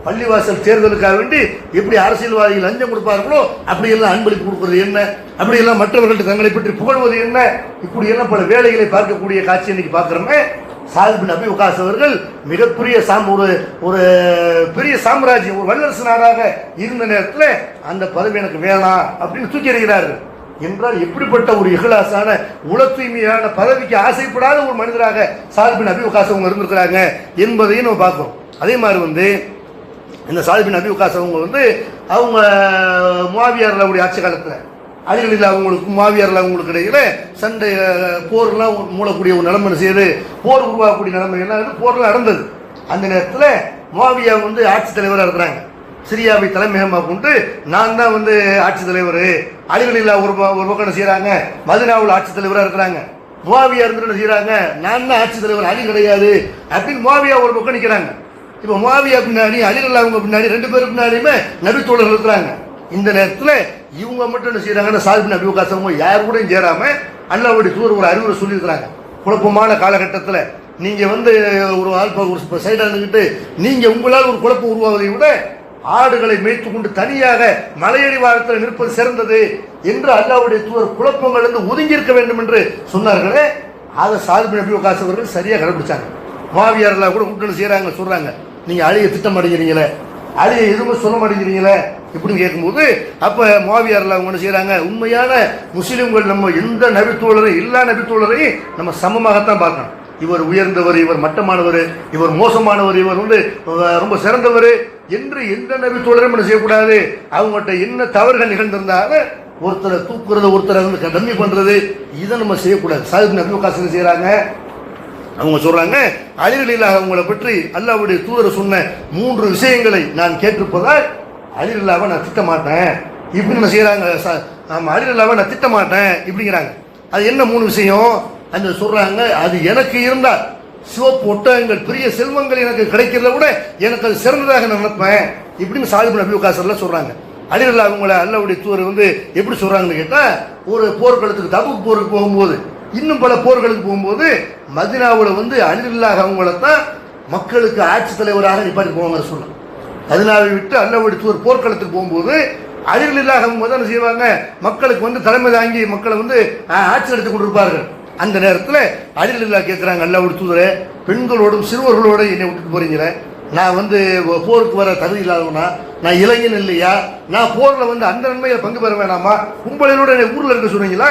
பள்ளிவாசல் தேர்தலுக்காக வேண்டி எப்படி அரசியல்வாதிகள் லஞ்சம் கொடுப்பார்களோ அப்படியெல்லாம் அன்பளிப்பு கொடுக்கிறது என்ன, அப்படியெல்லாம் மற்றவர்கள்ட்ட தங்களை பற்றி புகழ்வது என்ன, இப்படி எல்லாம் பல வேலைகளை பார்க்கக்கூடிய காட்சி இன்னைக்கு பார்க்கிறோமே. சாத் பின் அபீ வக்காஸ் அவர்கள் மிகப்பெரிய ஒரு பெரிய சாம்ராஜ்யம், ஒரு வல்லரசு நாடாக இருந்த நேரத்தில் அந்த பதவி எனக்கு வேணாம் அப்படின்னு தூக்கி எறிகிறார்கள் என்றால் எப்படிப்பட்ட ஒரு இஹ்லாஸான உள தூய்மையான பதவிக்கு ஆசைப்படாத ஒரு மனிதராக சாத் பின் அபீ வக்காஸ் அவங்க இருந்திருக்கிறாங்க என்பதையும் நம்ம பார்க்கிறோம். அதே மாதிரி இந்த சாத் பின் அபீ வக்காஸ் அவங்க முஆவியாருடைய ஆட்சி காலத்தில் அலிகளில் அவங்களுக்கும் முஆவியாரில் அவங்களுக்கு இடையில சண்டை, போர்லாம் மூலக்கூடிய ஒரு நிலைமை செய்து போர் உருவாக்கக்கூடிய நிலைமை எல்லாம் போர்லாம் நடந்தது. அந்த நேரத்தில் முஆவியா ஆட்சி தலைவராக இருக்கிறாங்க. சிரியாவை தலைமையகமாக கொண்டு நான் தான் ஆட்சி தலைவர். அலிகளில் ஒரு பக்கம் செய்யறாங்க, மதீனாவில் ஆட்சி தலைவராக இருக்கிறாங்க. முஆவியா இருந்து என்ன செய்யறாங்க, நான் தான் ஆட்சி தலைவர், அலி கிடையாது அப்படின்னு முஆவியா ஒரு பக்கம் நிற்கிறாங்க. இப்போ முஆவியா பின்னாடி அலி அல்லாஹ்வுங்க பின்னாடி 2 பேருக்கு பின்னாடியுமே நபி தோழர்கள் இருக்கிறாங்க. இந்த நேரத்தில் இவங்க மட்டும் என்ன செய்யறாங்கன்னா சாத் பின் அபீ வக்காஸ் யார் கூட சேராம அல்லாஹ்வுடைய தூதர் ஒரு அறிவுரை சொல்லியிருக்கிறாங்க. குழப்பமான காலகட்டத்தில் நீங்க ஒரு ஆள் ஒரு சைடாக இருந்துக்கிட்டு நீங்க உங்களால் ஒரு குழப்பம் உருவாவதை விட ஆடுகளை மேய்த்து கொண்டு தனியாக மலையடி வாரத்தில் நிற்பது சிறந்தது என்று அல்லாஹ்வுடைய தூதர் குழப்பங்கள் இருந்து ஒதுங்கி இருக்க வேண்டும் என்று சொன்னார்களே, அதை சாத் பின் அபீ வக்காஸ் அவர்கள் சரியா கடைபிடிச்சாங்க. முஆவியாரெல்லாம் கூட கூட்டணி செய்யறாங்க, சொல்றாங்க நீங்க அழிய திட்டம் அடைகிறீங்களே, அழிய எதுவுமே சொல்ல மாட்டேங்கிறீங்களே இப்படின்னு கேட்கும்போது அப்ப முஆவியாரெல்லாம் அவங்க என்ன செய்யறாங்க, உண்மையான முஸ்லிம்கள் நம்ம எந்த நபித்தோழரையும் எல்லா நபித்தோழரையும் நம்ம சமமாகத்தான் பார்க்கணும். இவர் உயர்ந்தவர், இவர் மட்டமானவர், இவர் மோசமானவர், இவர் ரொம்ப சிறந்தவர் என்று எந்த நபித்தோழரையும் என்ன செய்யக்கூடாது. அவங்ககிட்ட என்ன தவறுகள் நிகழ்ந்திருந்தாலும் ஒருத்தரை தூக்குறது, ஒருத்தரை டம்மி பண்றது, இதை நம்ம செய்யக்கூடாது. சாத் பின் அபீ வக்காஸ் செய்யறாங்க. அவங்க சொல்றாங்க, அலி ரலியல்லாஹு அவங்களை பற்றி அல்லாஹ்வுடைய தூதர் சொன்ன 3 விஷயங்களை நான் கேட்டிருப்பதால் அலி ரலியல்லாஹு நான் திட்ட மாட்டேன் இப்படி என்ன செய்யறாங்க. அலி ரலியல்லாஹு நான் திட்ட மாட்டேன் இப்படிங்கிறாங்க. அது என்ன 3 விஷயம் அந்த சொல்றாங்க, அது எனக்கு இருந்தால் சிவப்பு ஒட்டகங்கள் பெரிய செல்வங்கள் எனக்கு கிடைக்கிறத விட எனக்கு அது சிறந்ததாக நினைப்பேன் இப்படின்னு சாத் பின் அபீ வக்காஸ் எல்லாம் சொல்றாங்க. அலி ரலியல்லாஹு அவங்களை அல்லாஹ்வுடைய தூதர் எப்படி சொல்றாங்கன்னு கேட்டா, ஒரு போர்க்களத்துக்கு தபூக் போருக்கு போகும்போது இன்னும் பல போர்களுக்கு போகும்போது மதீனாவுல அலி ரலியல்லாஹு அவங்களைத்தான் மக்களுக்கு ஆட்சி தலைவராக நிப்பாட்டி போவாங்க. சொல்லலாம் மதீனாவை விட்டு அல்லாஹ்வுடைய தூதர் போர்க்களத்துக்கு போகும்போது அலி ரலியல்லாஹு அவங்க என்ன செய்வாங்க, மக்களுக்கு தலைமை தாங்கி மக்களை ஆட்சி நடத்தி கொண்டிருப்பார்கள். அந்த நேரத்தில் அலி ரலியல்லாஹு கேட்கிறாங்க, அல்லாஹ்வுடைய தூதரே, பெண்களோடும் சிறுவர்களோடு என்னை விட்டுட்டு போறீங்களே, நான் போருக்கு வர தகுதி இல்லாதவனா, நான் இளைஞன் இல்லையா, நான் போர்ல அந்த நன்மையை பங்கு பெற வேணாமா, கும்பலையோட என்னை ஊர்ல இருக்க சொன்னீங்களா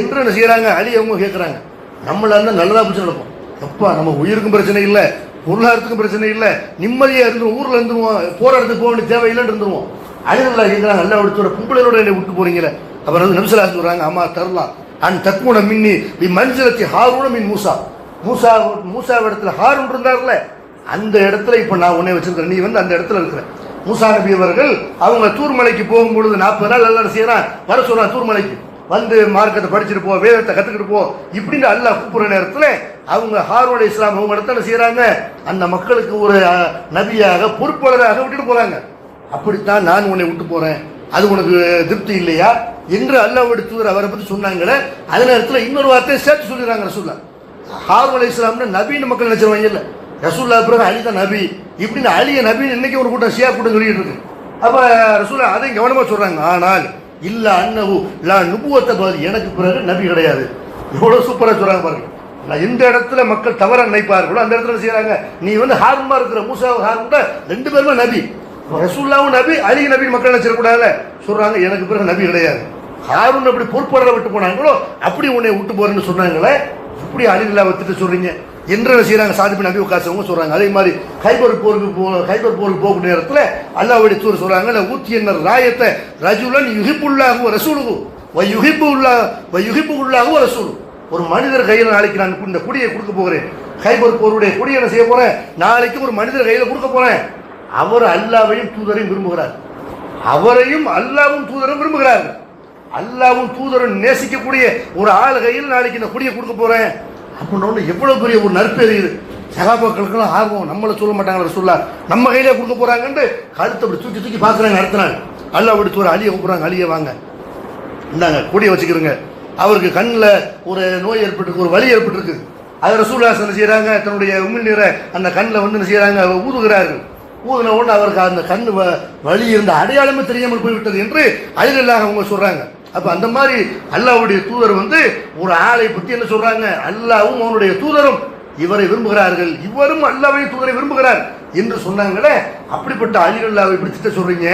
என்று என்ன செய்யறாங்க. அலி அவங்க கேட்கிறாங்க, நம்மளா இருந்தா நல்லதா பிடிச்சு நடப்போம், எப்பா நம்ம உயிருக்கும் பிரச்சனை இல்லை, பொருளாதாரத்துக்கும் பிரச்சனை இல்லை, நிம்மதியா இருந்துருவோம், ஊர்ல இருந்துருவோம், போராட்டத்துக்கு போக வேண்டிய தேவையில்லைன்னு இருந்துருவோம். அலி ரலியல்லாஹு கேட்கிறாங்க, அல்லாஹ் விடுத்துற பொம்பளையோட என்னை விட்டு போறீங்களே. அப்புறம் நபி ஸல்லல்லாஹு அலைஹி சொல்றாங்க, அம்மா தரலாம் அன் தக்குன மின்னி பி மன்சிலத்தி ஹாரூன மின் மூசா, மூசா இடத்துல ஹாரூன் இருந்தார்ல, அந்த இடத்துல இப்ப நான் உன்னை வச்சிருக்கிறேன், நீ அந்த இடத்துல இருக்கிற. மூசா நபி அவர்கள் அவங்க தூர்மலைக்கு போகும்பொழுது 40 நாள் எல்லாம் செய்யறான், வர சொல்றான் தூர்மலைக்கு மார்க்கத்தை படிச்சுட்டு போ, வேதத்தை கத்துக்கிட்டு போ இப்படின்னு அல்லாஹ் கூப்பிடுற நேரத்தில் அவங்க ஹாரூன் அலைஹிஸ்ஸலாம் அவங்க இடத்துல செய்யறாங்க, அந்த மக்களுக்கு ஒரு நபியாக பொறுப்பாளராக விட்டுட்டு போறாங்க. அப்படித்தான் நான் உன்னை விட்டு போறேன், அது உனக்கு திருப்தி இல்லையா என்று அல்லாஹ்வுடைய தூதர் அவரை பத்தி சொன்னாங்களே. அதே நேரத்தில் இன்னொரு வார்த்தையை சேர்த்து சொல்லிடுறாங்க ரசூலுல்லாஹ். ஹாரூன் அலைஹிஸ்ஸலாம்னு நபின்னு மக்கள் நினைச்சிருவாங்க, இல்ல ரசூலுல்லாஹ் பிறகு அலி தான் நபி இப்படின்னு அலிய நபின்னு இன்னைக்கு ஒரு கூட்டம் ஷியா கூட்டம் சொல்லிட்டு இருக்கு. அப்ப ரசூலுல்லாஹ் அதை கவனமா சொல்றாங்க, ஆனால் இல்ல அன்னஹு லா நுபுவத்த பாதி, எனக்கு பிறகு நபி கிடையாது. இவ்வளவு சூப்பரா சொல்றாங்க பாருங்க. நான் எந்த இடத்துல மக்கள் தவற நினைப்பார்களோ அந்த இடத்துல செய்யறாங்க, நீ ஹாரூனா இருக்கிற மூசா ஹாரூன் 2 பேருமே நபி, ரசூலுல்லாஹ்வும் நபி, அலி நபி மக்கள் நினைச்சிடக்கூடாதுல சொல்றாங்க, எனக்கு பிறகு நபி கிடையாது. ஹாரூன் அப்படி பொறுப்பாளரை விட்டு போனாங்களோ அப்படி உன்னை விட்டு போறேன்னு சொன்னாங்களே, இப்படி அலி ரலியல்லாஹு விட்டுட்டு சொல்றீங்க என்று செய்யறாங்க. சாத் பின் அபீ வக்காஸ் அவங்க சொல்றாங்க. அதே மாதிரி கைபர் போருக்கு போகும் நேரத்தில் அல்லாஹ்வுடைய தூதர் சொல்றாங்க, ஊத்தியன்னர் ராயத்தை ரஜுலன் யுஹிப்புல்லாஹு ரசூலுஹு வ யுஹிப்புல்லாஹு வ ரசூலுஹு, ஒரு மனிதர் கையில் நாளைக்கு நான் இந்த கொடியை கொடுக்க போகிறேன், கைபர் போருடைய கொடியை என்ன செய்ய போறேன், நாளைக்கு ஒரு மனிதர் கையில் கொடுக்க போறேன், அவர் அல்லாஹ்வையும் தூதரையும் விரும்புகிறார், அவரையும் அல்லாஹ்வும் தூதரும் விரும்புகிறார், அல்லாஹ்வும் தூதரும் நேசிக்கக்கூடிய ஒரு ஆள் கையில் நாளைக்கு இந்த கொடியை கொடுக்க போறேன் அப்படின்னு எவ்வளவு பெரிய ஒரு நற்பெயர் இது. சகாபாக்களுக்கெல்லாம் ஆர்வம், நம்மளை சொல்ல மாட்டாங்க ரசூலுல்லாஹ் நம்ம கையிலே கொடுக்க போறாங்கன்னு கழுத்தை அப்படி தூக்கி தூக்கி பாக்குறாங்க. அடுத்த நாள் அல்லாஹ்வுடைய தூதர் அலியை கூப்பிடுறாங்க, அலியை வாங்க இந்தாங்க கொடியை வச்சுக்கிறங்க, அவருக்கு கண்ணில் ஒரு நோய் ஏற்பட்டிருக்கு, ஒரு வலி ஏற்பட்டிருக்கு, அதை ரசூலுல்லாஹ் என்ன செய்யறாங்க, தன்னுடைய உமிழ் நீரை அந்த கண்ணில் என்ன செய்யறாங்க, ஊதுகிறார்கள். ஊதுன உடனே அவருக்கு அந்த கண்ணு வலி இருந்த அடையாளமே தெரியாமல் போய்விட்டது என்று அலி ரலியல்லாஹு அவங்க சொல்றாங்க. அப்ப அந்த மாதிரி அல்லாஹ்வுடைய தூதர் ஒரு ஆளை பத்தி என்ன சொல்றாங்க, அல்லாஹ்வும் அவனுடைய தூதரும் இவரை விரும்புகிறார்கள், இவரும் அல்லாஹ்வையும் தூதரை விரும்புகிறார் என்று சொன்னாங்களே. அப்படிப்பட்ட அலி ரலியல்லாஹு இப்படி திட்ட சொல்றீங்க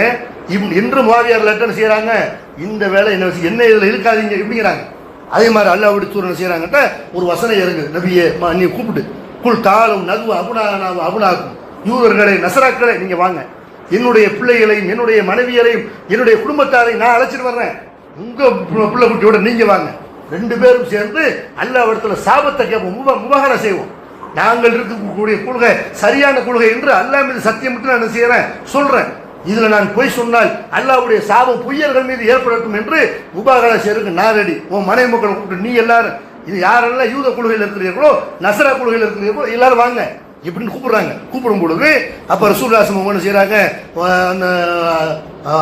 என்று முஆவியா என்ன செய்யறாங்க, இந்த வேலை என்ன இதுல இருக்காதீங்க இப்படிங்கிறாங்க. அதே மாதிரி அல்லாஹ்வுடைய தூதர் என்ன செய்யறாங்கட்ட ஒரு வசனம் இறங்கு, நபியே நீ கூப்பிட்டு குல் தாலும் நகு அபுனாக்கும், யூதர்களை நசராக்களை நீங்க வாங்க, என்னுடைய பிள்ளைகளையும் என்னுடைய மனைவியரையும் என்னுடைய குடும்பத்தாரையும் நான் அழைச்சிட்டு வர்றேன், உங்க பிள்ளை குட்டியோட நீங்க வாங்க, 2 பேரும் சேர்ந்து அல்லாஹ்விடத்துல சாபத்தை கேட்போம், முபாகரா செய்வோம், நாங்கள் இருக்கக்கூடிய கொள்கை சரியான கொள்கை என்று அல்லாஹ் மீது சத்தியம் விட்டு நான் செய்யறேன் சொல்றேன், இதுல நான் பொய் சொன்னால் அல்லாஹ்வுடைய சாபம் பொய்யர்கள் மீது ஏற்படட்டும் என்று முபாகரா செய்யறதுக்கு நான் ரெடி, உன் மனைவி மக்களை கூப்பிட்டு நீ எல்லாரும் இது யாரெல்லாம் யூத கொள்கையில் இருக்கிறீர்களோ நசரா கொள்கையில் இருக்கிறீர்களோ எல்லாரும் வாங்க இப்படின்னு கூப்பிடுறாங்க. கூப்பிடும் பொழுது அப்ப ரசூலுல்லாஹி என்ன செய்யறாங்க,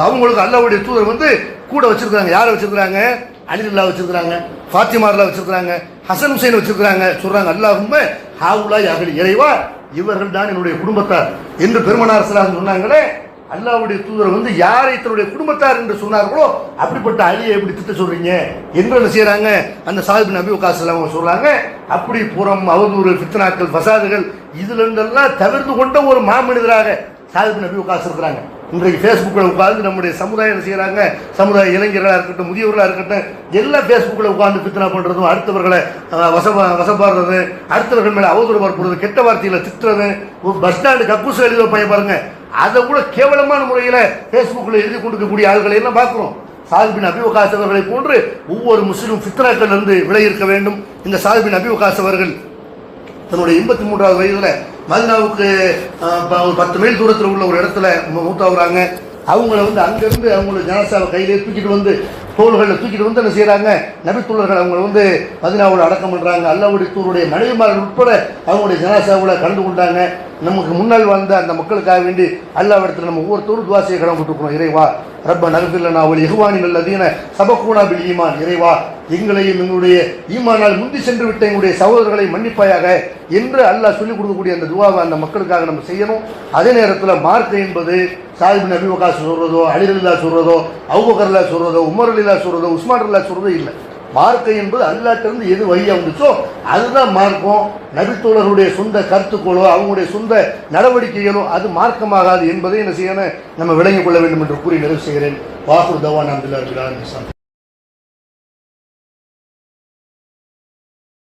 அவங்களுக்கு அல்லாஹ்வுடைய தூதர் வந்து கூட வச்சிருக்காங்க. யாரை வச்சிருக்காங்க? அலிலுல்லாஹ் வச்சிருக்காங்க, ஃபாத்திமார்லாம் வச்சிருக்காங்க, ஹசன் ஹுசைன் வச்சிருக்காங்க. சொல்றாங்க அல்லாஹும்ம ஹாவுலா யாகலி, இறைவா இவர்கள் தான் என்னுடைய குடும்பத்தார் என்று பெருமானார் ஸல்லல்லாஹு அலைஹி வஸல்லம் சொன்னாங்களே. அல்லாஹ்வுடைய தூதர் வந்து யாரை தன்னுடைய குடும்பத்தார் என்று சொன்னார்களோ அப்படிப்பட்ட அலியை எப்படி திட்ட சொல்றீங்க என்று என்ன செய்யறாங்க, அந்த சாஹிப் நபி வக்காஸ் அவங்க சொல்றாங்க. அப்படி புறம் அவதூறு ஃபித்னாக்கள் ஃபசாதுகள் இதுல இருந்தெல்லாம் தவிர்த்து கொண்ட ஒரு மாமனிதராக சாஹிப் நபி வக்காஸ் இருக்கிறாங்க. இன்றைக்கு ஃபேஸ்புக்கில் உட்கார்ந்து நம்முடைய சமுதாயம் என்ன செய்யறாங்க, சமுதாய இளைஞர்களாக இருக்கட்டும் முதியவர்களாக இருக்கட்டும் எல்லாம் ஃபேஸ்புக்கில் உட்கார்ந்து பித்தனா பண்றதும், அடுத்தவர்களை வசப்பாடுறது, அடுத்தவர்கள் மேலே அவதூறு பரப்புறது, கெட்ட வார்த்தையில திட்டுறது, ஒரு பஸ் ஸ்டாண்டு கக்கூசு எழுத பையன் பாருங்க, அதை கூட கேவலமான முறையில் ஃபேஸ்புக்கில் எழுதி கொடுக்கக்கூடிய ஆள்களை எல்லாம் பார்க்கிறோம். சாஹிப் பின் அபி வக்காஸ் அவர்களை போன்று ஒவ்வொரு முஸ்லிம் ஃபித்னாக்கள் இருந்து விலகியிருக்க வேண்டும். இந்த சாஹிப் பின் அபி வக்காஸ் அவர்கள் தன்னுடைய 83வது வயதுல மதீனாவுக்கு ஒரு 10 மைல் தூரத்தில் உள்ள ஒரு இடத்துல மூத்தாகுறாங்க. அவங்கள வந்து அங்கிருந்து அவங்களோட ஜனாசாவை கையிலே தூக்கிட்டு வந்து தோள்களில் தூக்கிட்டு வந்து என்ன செய்யறாங்க, நபித்தோழர்கள் அவங்களை வந்து மதீனாவோட அடக்கம் பண்றாங்க. அல்லாஹ்வுடைய தூதருடைய மனைவிமார்கள் உட்பட அவங்களுடைய ஜனாசாவில் கலந்து கொண்டாங்க. நமக்கு முன்னால் வாழ்ந்த அந்த மக்களுக்காக வேண்டி அல்லாஹ்விடத்தில் நம்ம ஒவ்வொருத்தரும் துஆ செய்ய கடன் கொடுத்துருக்கோம். இறைவா ரப்பனா இக்ஃபிர் லனா வ லிஇஹ்வானில் லதீன சபகூனா பில் ஈமான், இறைவா எங்களையும் எங்களுடைய ஈமானால் முந்தி சென்று விட்ட எங்களுடைய சகோதரர்களை மன்னிப்பாயாக என்று அல்லாஹ் சொல்லிக் கொடுக்கக்கூடிய அந்த துஆவை அந்த மக்களுக்காக நம்ம செய்யணும். அதே நேரத்தில் மார்க்கம் என்பது சாஹிப் நபி வக்காஸ் சொல்றதோ, அலி ரலியல்லாஹு சொல்றதோ, அபூபக்கர் ரலியல்லாஹு சொல்றதோ, உமர் ரலியல்லாஹு சொல்றதோ, உஸ்மான் ரலியல்லாஹு சொல்றதோ இல்லை. மார்க்கம் என்பது அல்லாஹ்விலிருந்து எது வழியா வந்துச்சோ அதுதான் மார்க்கம். நபித்தோழருடைய சொந்த கருத்துக்களோ அவங்களுடைய சொந்த நடவடிக்கைகளோ அது மார்க்கமாகாது என்பதை என்ன செய்யணும், நம்ம விளங்கிக் கொள்ள வேண்டும் என்று கூறி நிறைவு செய்கிறேன். வாக்குர் தவான் அப்துல்லாஹ்.